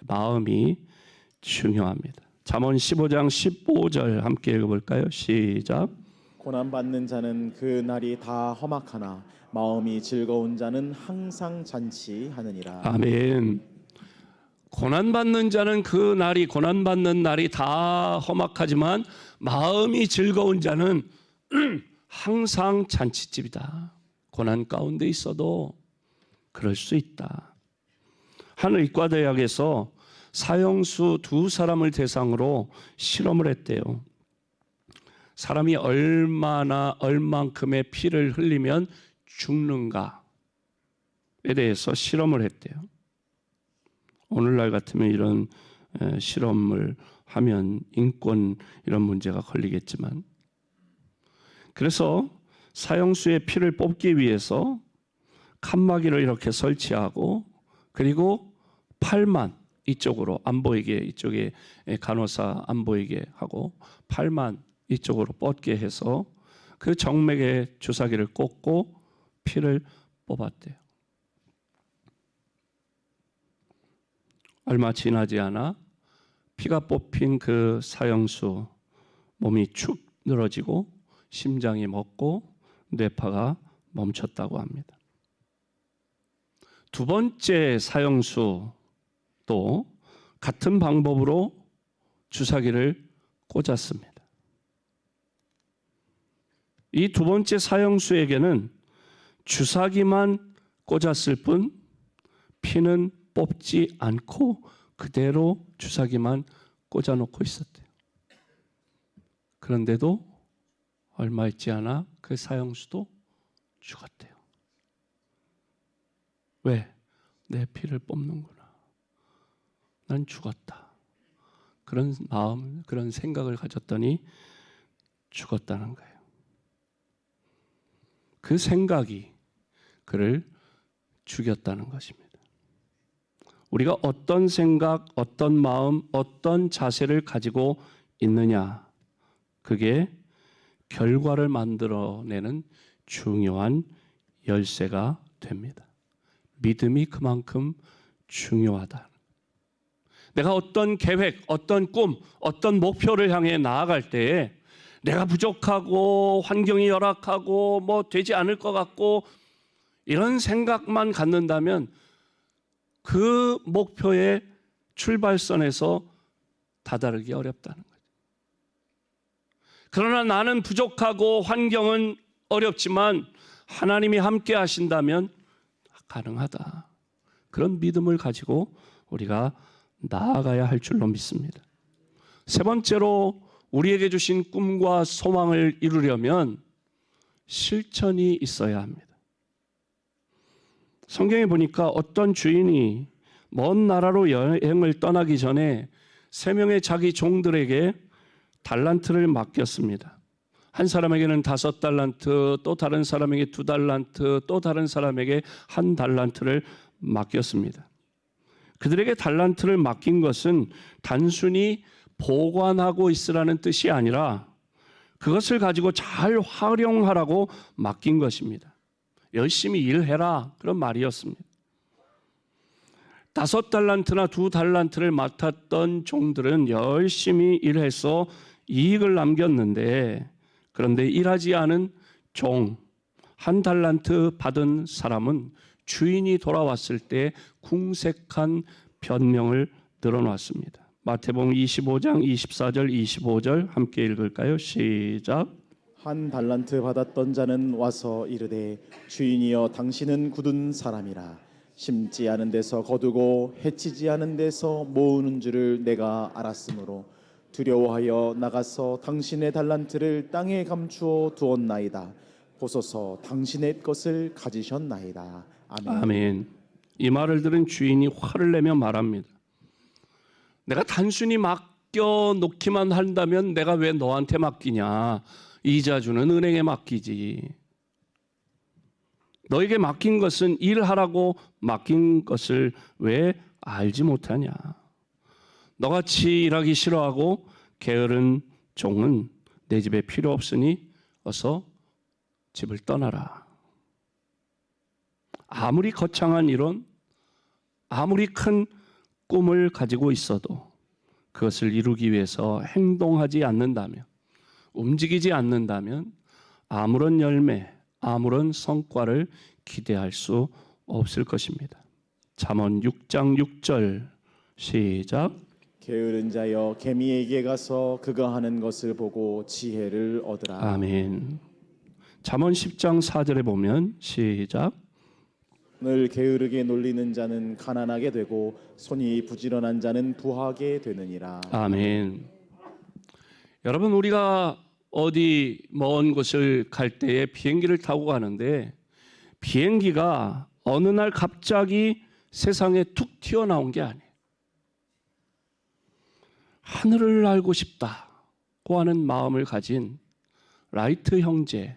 마음이 중요합니다. 잠언 15장 15절 함께 읽어볼까요? 시작. 고난받는 자는 그 날이 다 험악하나 마음이 즐거운 자는 항상 잔치하느니라. 아멘. 고난받는 자는 그 날이, 고난받는 날이 다 험악하지만 마음이 즐거운 자는 항상 잔치집이다. 고난 가운데 있어도 그럴 수 있다. 한 의과대학에서 사형수 2사람을 대상으로 실험을 했대요. 사람이 얼만큼의 피를 흘리면 죽는가에 대해서 실험을 했대요. 오늘날 같으면 이런 실험을 하면 인권 이런 문제가 걸리겠지만, 그래서 사형수의 피를 뽑기 위해서 칸막이를 이렇게 설치하고, 그리고 팔만 이쪽으로 안 보이게, 이쪽에 간호사 안 보이게 하고 팔만 이쪽으로 뻗게 해서 그 정맥에 주사기를 꽂고 피를 뽑았대요. 얼마 지나지 않아 피가 뽑힌 그 사형수 몸이 축 늘어지고 심장이 멎고 뇌파가 멈췄다고 합니다. 2번째 사형수도 같은 방법으로 주사기를 꽂았습니다. 이 2번째 사형수에게는 주사기만 꽂았을 뿐 피는 뽑지 않고 그대로 주사기만 꽂아놓고 있었대요. 그런데도 얼마 있지 않아 그 사형수도 죽었대요. 왜? 내 피를 뽑는구나. 난 죽었다. 그런 마음, 그런 생각을 가졌더니 죽었다는 거예요. 그 생각이 그를 죽였다는 것입니다. 우리가 어떤 생각, 어떤 마음, 어떤 자세를 가지고 있느냐, 그게 결과를 만들어내는 중요한 열쇠가 됩니다. 믿음이 그만큼 중요하다. 내가 어떤 계획, 어떤 꿈, 어떤 목표를 향해 나아갈 때에 내가 부족하고 환경이 열악하고 뭐 되지 않을 것 같고 이런 생각만 갖는다면 그 목표의 출발선에서 다다르기 어렵다는 거죠. 그러나 나는 부족하고 환경은 어렵지만 하나님이 함께 하신다면 가능하다. 그런 믿음을 가지고 우리가 나아가야 할 줄로 믿습니다. 세 번째로 우리에게 주신 꿈과 소망을 이루려면 실천이 있어야 합니다. 성경에 보니까 어떤 주인이 먼 나라로 여행을 떠나기 전에 3명의 자기 종들에게 달란트를 맡겼습니다. 한 사람에게는 5달란트, 또 다른 사람에게 2달란트, 또 다른 사람에게 1달란트를 맡겼습니다. 그들에게 달란트를 맡긴 것은 단순히 보관하고 있으라는 뜻이 아니라 그것을 가지고 잘 활용하라고 맡긴 것입니다. 열심히 일해라, 그런 말이었습니다. 5달란트나 2달란트를 맡았던 종들은 열심히 일해서 이익을 남겼는데, 그런데 일하지 않은 종, 1달란트 받은 사람은 주인이 돌아왔을 때 궁색한 변명을 늘어놨습니다. 마태복음 25장 24절 25절 함께 읽을까요? 시작. 1달란트 받았던 자는 와서 이르되 주인이여 당신은 굳은 사람이라 심지 않은 데서 거두고 해치지 않은 데서 모으는 줄을 내가 알았으므로 두려워하여 나가서 당신의 달란트를 땅에 감추어 두었나이다. 보소서 당신의 것을 가지셨나이다. 아멘. 아멘. 이 말을 들은 주인이 화를 내며 말합니다. 내가 단순히 맡겨놓기만 한다면 내가 왜 너한테 맡기냐? 이자 주는 은행에 맡기지. 너에게 맡긴 것은 일하라고 맡긴 것을 왜 알지 못하냐? 너같이 일하기 싫어하고 게으른 종은 내 집에 필요 없으니 어서 집을 떠나라. 아무리 거창한 이론, 아무리 큰 꿈을 가지고 있어도 그것을 이루기 위해서 행동하지 않는다면, 움직이지 않는다면 아무런 열매, 아무런 성과를 기대할 수 없을 것입니다. 잠언 6장 6절 시작. 게으른 자여 개미에게 가서 그가 하는 것을 보고 지혜를 얻으라. 아멘. 잠언 10장 4절에 보면 시작. 늘 게으르게 놀리는 자는 가난하게 되고 손이 부지런한 자는 부하게 되느니라. 아멘. 여러분, 우리가 어디 먼 곳을 갈 때에 비행기를 타고 가는데 비행기가 어느 날 갑자기 세상에 툭 튀어나온 게 아니에요. 하늘을 날고 싶다고 하는 마음을 가진 라이트 형제,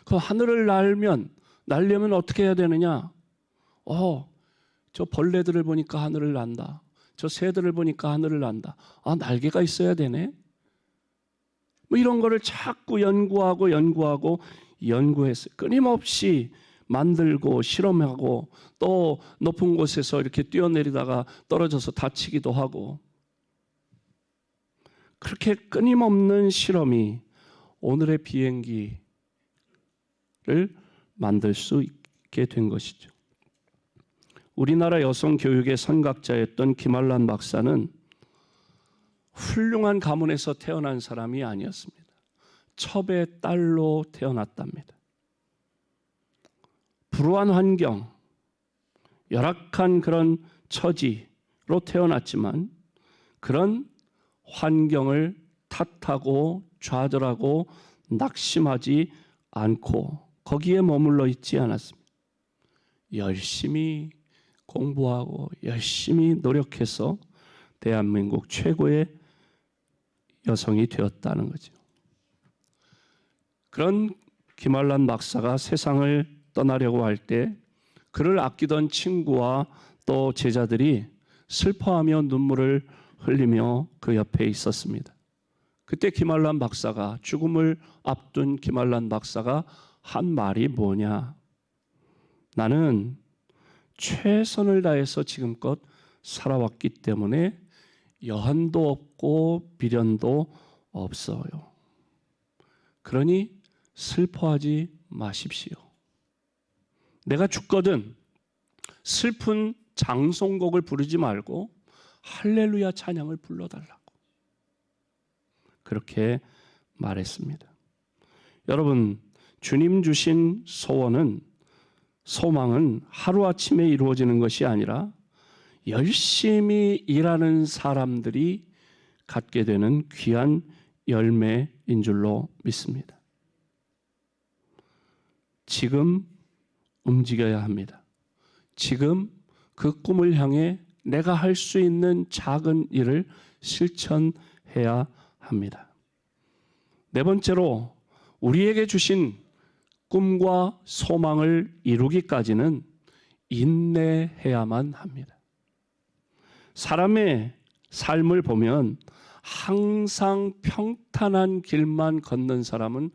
그 하늘을 날려면 어떻게 해야 되느냐? 저 벌레들을 보니까 하늘을 난다. 저 새들을 보니까 하늘을 난다. 날개가 있어야 되네. 뭐 이런 거를 자꾸 연구해서 끊임없이 만들고 실험하고 또 높은 곳에서 이렇게 뛰어내리다가 떨어져서 다치기도 하고, 그렇게 끊임없는 실험이 오늘의 비행기를 만들 수 있게 된 것이죠. 우리나라 여성 교육의 선각자였던 김한란 박사는 훌륭한 가문에서 태어난 사람이 아니었습니다. 첩의 딸로 태어났답니다. 불우한 환경, 열악한 그런 처지로 태어났지만 그런 환경을 탓하고 좌절하고 낙심하지 않고 거기에 머물러 있지 않았습니다. 열심히 공부하고 열심히 노력해서 대한민국 최고의 여성이 되었다는 거죠. 그런 김한란 박사가 세상을 떠나려고 할 때 그를 아끼던 친구와 또 제자들이 슬퍼하며 눈물을 흘리며 그 옆에 있었습니다. 그때 김한란 박사가, 죽음을 앞둔 김한란 박사가 한 말이 뭐냐? 나는 최선을 다해서 지금껏 살아왔기 때문에 여한도 없고 미련도 없어요. 그러니 슬퍼하지 마십시오. 내가 죽거든 슬픈 장송곡을 부르지 말고 할렐루야 찬양을 불러달라고 그렇게 말했습니다. 여러분, 주님 주신 소망은 하루아침에 이루어지는 것이 아니라 열심히 일하는 사람들이 갖게 되는 귀한 열매인 줄로 믿습니다. 지금 움직여야 합니다. 지금 그 꿈을 향해 내가 할 수 있는 작은 일을 실천해야 합니다. 네 번째로 우리에게 주신 꿈과 소망을 이루기까지는 인내해야만 합니다. 사람의 삶을 보면 항상 평탄한 길만 걷는 사람은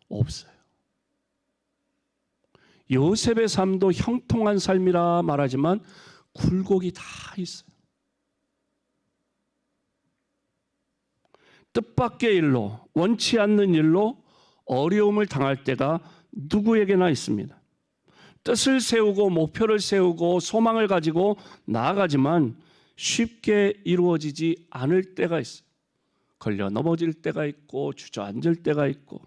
없어요. 요셉의 삶도 형통한 삶이라 말하지만 굴곡이 다 있어요. 뜻밖의 일로, 원치 않는 일로 어려움을 당할 때가 누구에게나 있습니다. 뜻을 세우고 목표를 세우고 소망을 가지고 나아가지만 쉽게 이루어지지 않을 때가 있어요. 걸려 넘어질 때가 있고 주저앉을 때가 있고.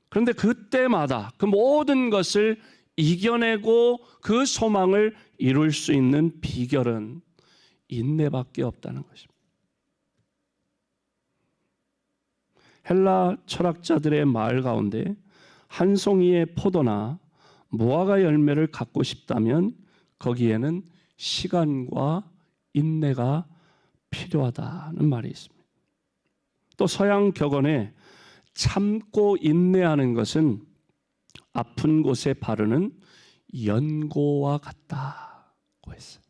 그런데 그때마다 그 모든 것을 이겨내고 그 소망을 이룰 수 있는 비결은 인내밖에 없다는 것입니다. 헬라 철학자들의 말 가운데 한 송이의 포도나 무화과 열매를 갖고 싶다면 거기에는 시간과 인내가 필요하다는 말이 있습니다. 또 서양 격언에 참고 인내하는 것은 아픈 곳에 바르는 연고와 같다고 했어요.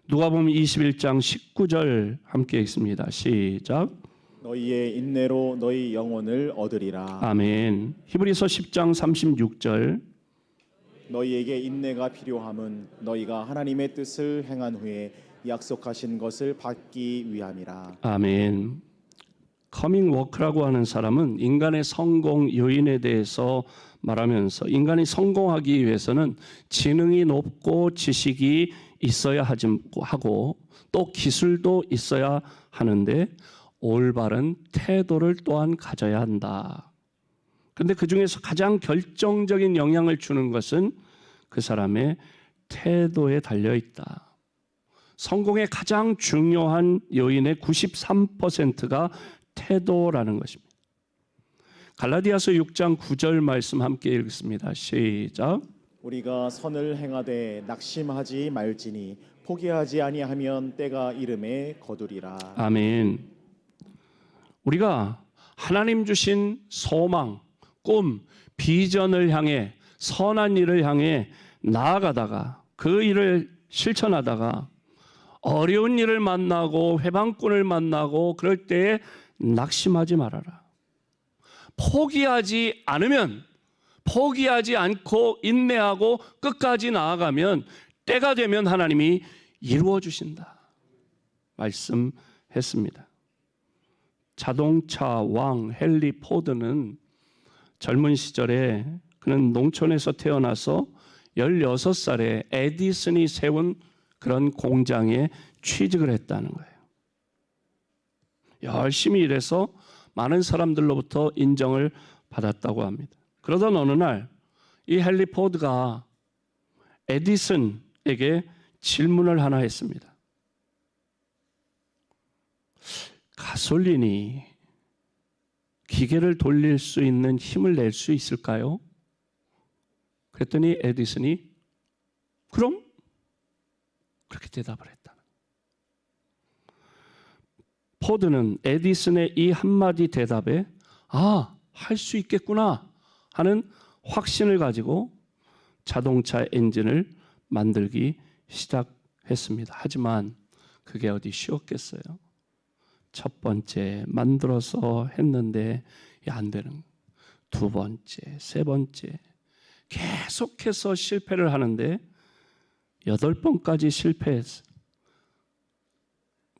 누가복음 21장 19절 함께 읽습니다. 시작. 너희의 인내로 너희 영혼을 얻으리라. 아멘. 히브리서 10장 36절. 너희에게 인내가 필요함은 너희가 하나님의 뜻을 행한 후에 약속하신 것을 받기 위함이라. 아멘. 커밍 워크라고 하는 사람은 인간의 성공 요인에 대해서 말하면서 인간이 성공하기 위해서는 지능이 높고 지식이 있어야 하고 또 기술도 있어야 하는데 올바른 태도를 또한 가져야 한다. 그런데 그 중에서 가장 결정적인 영향을 주는 것은 그 사람의 태도에 달려 있다. 성공의 가장 중요한 요인의 93%가 태도라는 것입니다. 갈라디아서 6장 9절 말씀 함께 읽습니다. 시작. 우리가 선을 행하되 낙심하지 말지니 포기하지 아니하면 때가 이름에 거두리라. 아멘. 우리가 하나님 주신 소망, 꿈, 비전을 향해 선한 일을 향해 나아가다가 그 일을 실천하다가 어려운 일을 만나고 회방꾼을 만나고 그럴 때에 낙심하지 말아라. 포기하지 않고 인내하고 끝까지 나아가면 때가 되면 하나님이 이루어 주신다. 말씀했습니다. 자동차 왕 헨리 포드는 젊은 시절에 그는 농촌에서 태어나서 16살에 에디슨이 세운 그런 공장에 취직을 했다는 거예요. 열심히 일해서 많은 사람들로부터 인정을 받았다고 합니다. 그러던 어느 날 이 헨리 포드가 에디슨에게 질문을 하나 했습니다. 가솔린이 기계를 돌릴 수 있는 힘을 낼 수 있을까요? 그랬더니 에디슨이 그럼 그렇게 대답을 했다. 포드는 에디슨의 이 한마디 대답에 할 수 있겠구나 하는 확신을 가지고 자동차 엔진을 만들기 시작했습니다. 하지만 그게 어디 쉬웠겠어요? 첫 번째 만들어서 했는데 안 되는, 두 번째, 세 번째 계속해서 실패를 하는데 8번까지 실패했어요.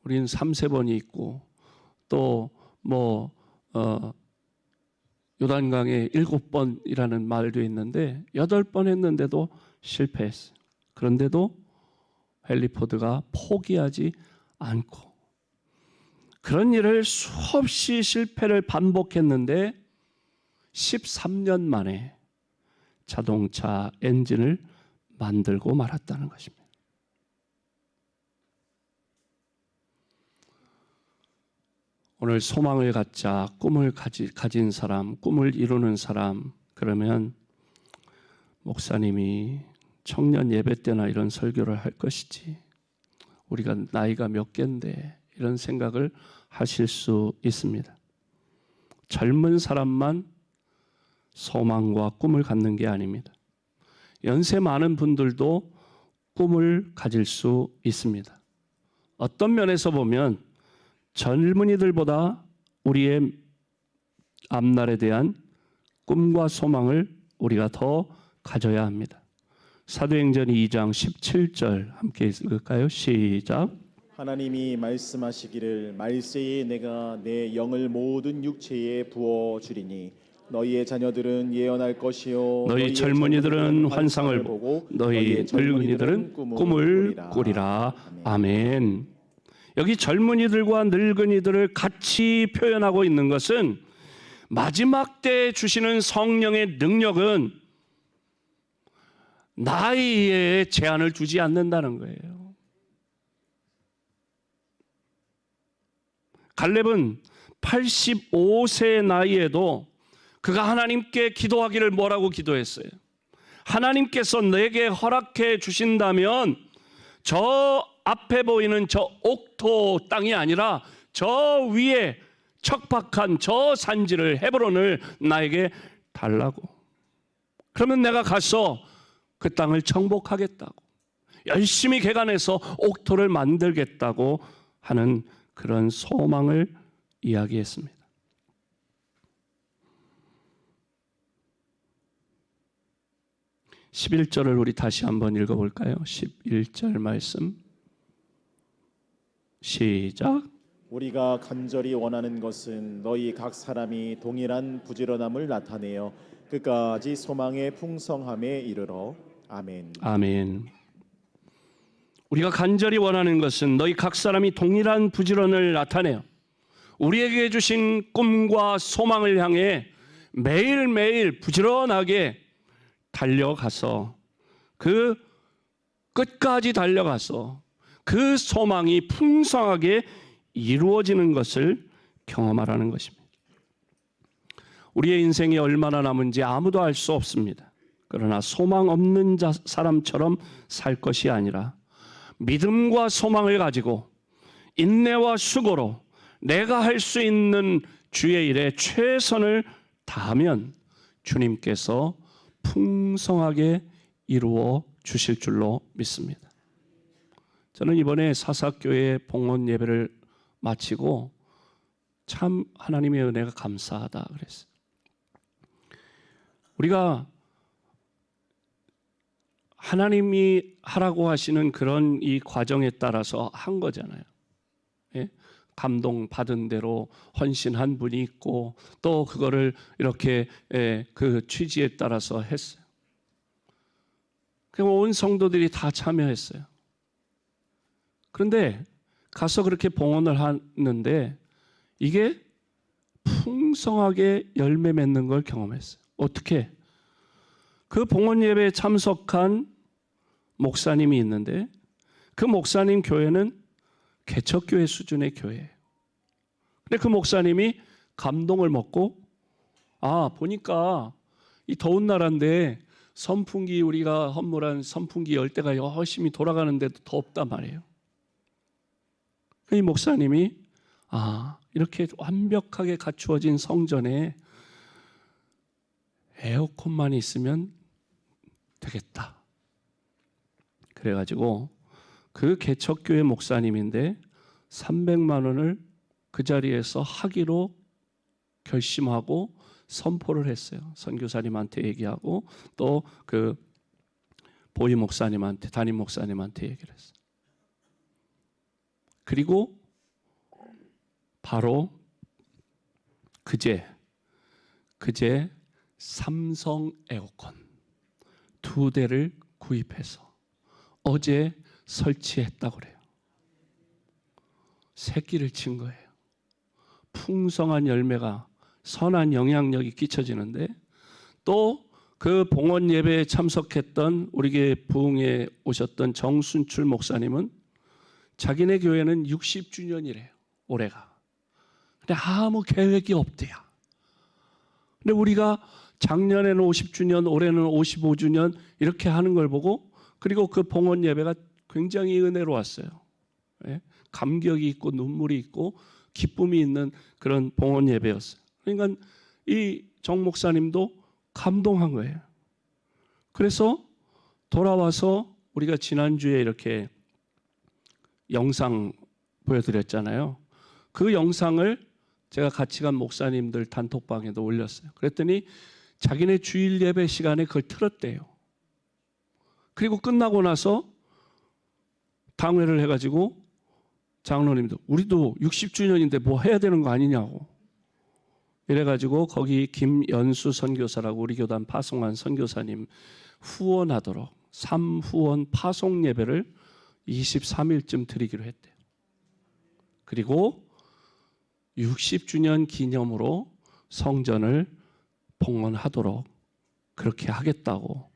우리는 3-4번이 있고 또 요단강에 7번이라는 말도 있는데 8번 했는데도 실패했어요. 그런데도 헨리 포드가 포기하지 않고 그런 일을 수없이 실패를 반복했는데 13년 만에 자동차 엔진을 만들고 말았다는 것입니다. 오늘 소망을 갖자, 꿈을 가진 사람, 꿈을 이루는 사람, 그러면 목사님이 청년 예배 때나 이런 설교를 할 것이지, 우리가 나이가 몇 갠데, 이런 생각을 하실 수 있습니다. 젊은 사람만 소망과 꿈을 갖는 게 아닙니다. 연세 많은 분들도 꿈을 가질 수 있습니다. 어떤 면에서 보면 젊은이들보다 우리의 앞날에 대한 꿈과 소망을 우리가 더 가져야 합니다. 사도행전 2장 17절 함께 읽을까요? 시작. 하나님이 말씀하시기를 말세에 내가 내 영을 모든 육체에 부어 주리니 너희의 자녀들은 예언할 것이요 너희 젊은이들은 환상을 보고 너희 늙은이들은 꿈을 꾸리라. 아멘. 여기 젊은이들과 늙은이들을 같이 표현하고 있는 것은 마지막 때에 주시는 성령의 능력은 나이에 제한을 두지 않는다는 거예요. 갈렙은 85세 나이에도 그가 하나님께 기도하기를 뭐라고 기도했어요? 하나님께서 내게 허락해 주신다면 저 앞에 보이는 저 옥토 땅이 아니라 저 위에 척박한 저 산지를, 헤브론을 나에게 달라고. 그러면 내가 가서 그 땅을 정복하겠다고, 열심히 개간해서 옥토를 만들겠다고 하는 그런 소망을 이야기했습니다. 11절을 우리 다시 한번 읽어볼까요? 11절 말씀 시작. 우리가 간절히 원하는 것은 너희 각 사람이 동일한 부지런함을 나타내어 끝까지 소망의 풍성함에 이르러. 아멘. 아멘. 우리가 간절히 원하는 것은 너희 각 사람이 동일한 부지런을 나타내어 우리에게 주신 꿈과 소망을 향해 매일매일 부지런하게 달려가서 그 끝까지 달려가서 그 소망이 풍성하게 이루어지는 것을 경험하라는 것입니다. 우리의 인생이 얼마나 남은지 아무도 알 수 없습니다. 그러나 소망 없는 사람처럼 살 것이 아니라 믿음과 소망을 가지고 인내와 수고로 내가 할 수 있는 주의 일에 최선을 다하면 주님께서 풍성하게 이루어 주실 줄로 믿습니다. 저는 이번에 사사교회 봉헌 예배를 마치고 참 하나님의 은혜가 감사하다 그랬어요. 우리가 하나님이 하라고 하시는 그런 이 과정에 따라서 한 거잖아요. 예? 감동 받은 대로 헌신한 분이 있고 또 그거를 이렇게 그 취지에 따라서 했어요. 그리고 온 성도들이 다 참여했어요. 그런데 가서 그렇게 봉헌을 하는데 이게 풍성하게 열매 맺는 걸 경험했어요. 어떻게? 그 봉헌 예배에 참석한 목사님이 있는데 그 목사님 교회는 개척교회 수준의 교회예요. 근데 그 목사님이 감동을 먹고 보니까 이 더운 나라인데 선풍기, 우리가 헌물한 선풍기 열대가 열심히 돌아가는데도 덥단 말이에요. 이 목사님이 이렇게 완벽하게 갖추어진 성전에 에어컨만 있으면 되겠다. 그래가지고 그 개척교회 목사님인데 300만 원을 그 자리에서 하기로 결심하고 선포를 했어요. 선교사님한테 얘기하고 또 그 보위 목사님한테, 담임 목사님한테 얘기를 했어요. 그리고 바로 그제 삼성 에어컨 2대를 구입해서 어제 설치했다고 그래요. 새끼를 친 거예요. 풍성한 열매가, 선한 영향력이 끼쳐지는데 또 그 봉헌 예배에 참석했던 우리 교회 부흥에 오셨던 정순출 목사님은 자기네 교회는 60주년이래요. 올해가. 근데 아무 계획이 없대요. 근데 우리가 작년에는 50주년, 올해는 55주년 이렇게 하는 걸 보고, 그리고 그 봉헌 예배가 굉장히 은혜로웠어요. 예? 감격이 있고 눈물이 있고 기쁨이 있는 그런 봉헌 예배였어요. 그러니까 이 정 목사님도 감동한 거예요. 그래서 돌아와서 우리가 지난주에 이렇게 영상 보여드렸잖아요. 그 영상을 제가 같이 간 목사님들 단톡방에도 올렸어요. 그랬더니 자기네 주일 예배 시간에 그걸 틀었대요. 그리고 끝나고 나서 당회를 해가지고 장로님도 우리도 60주년인데 뭐 해야 되는 거 아니냐고 이래가지고 거기 김연수 선교사라고 우리 교단 파송한 선교사님 후원하도록 3후원 파송 예배를 23일쯤 드리기로 했대요. 그리고 60주년 기념으로 성전을 봉헌하도록 그렇게 하겠다고.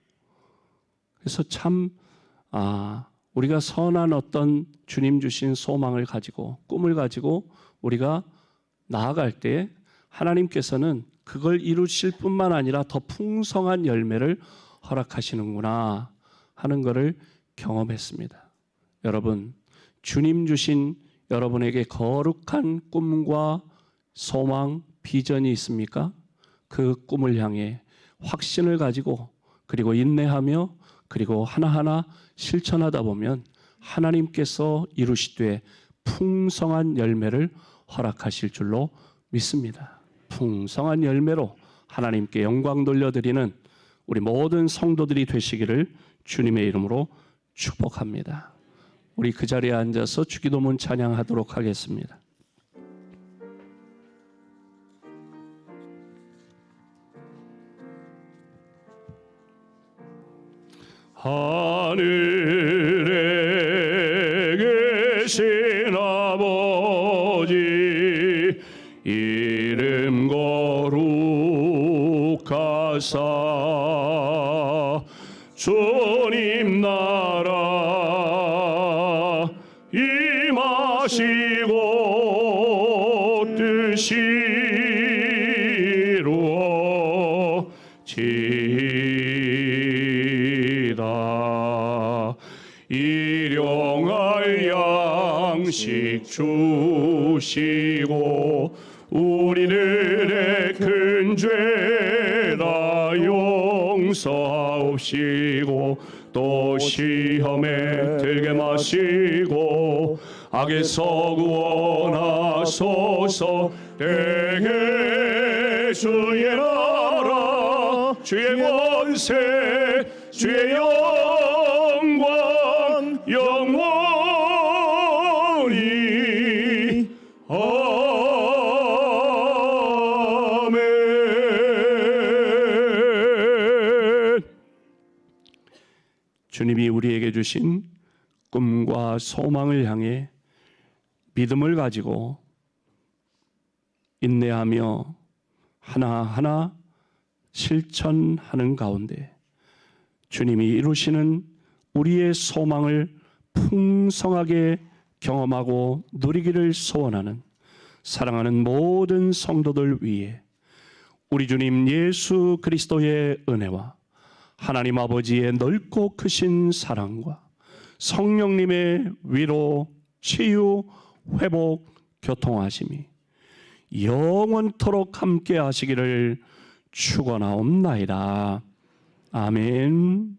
그래서 참 우리가 선한 어떤 주님 주신 소망을 가지고 꿈을 가지고 우리가 나아갈 때 하나님께서는 그걸 이루실 뿐만 아니라 더 풍성한 열매를 허락하시는구나 하는 것을 경험했습니다. 여러분, 주님 주신 여러분에게 거룩한 꿈과 소망, 비전이 있습니까? 그 꿈을 향해 확신을 가지고 그리고 인내하며 그리고 하나하나 실천하다 보면 하나님께서 이루시되 풍성한 열매를 허락하실 줄로 믿습니다. 풍성한 열매로 하나님께 영광 돌려드리는 우리 모든 성도들이 되시기를 주님의 이름으로 축복합니다. 우리 그 자리에 앉아서 주기도문 찬양하도록 하겠습니다. 하늘에 계신 아버지 이름 거룩하사 주님 나라 임하시고 뜻이 이루어지이다. 일용할 양식 주시고 우리들의 큰 죄다 용서하옵시고 또 시험에 들게 마시고 악에서 구원하소서. 내게 주의 나라 주의 권세 주의 영광 영원히 아멘. 주님이 우리에게 주신 꿈과 소망을 향해 믿음을 가지고 인내하며 하나하나 실천하는 가운데 주님이 이루시는 우리의 소망을 풍성하게 경험하고 누리기를 소원하는 사랑하는 모든 성도들 위해 우리 주님 예수 그리스도의 은혜와 하나님 아버지의 넓고 크신 사랑과 성령님의 위로, 치유, 회복, 교통하심이 영원토록 함께 하시기를 축원하옵나이다. 아멘.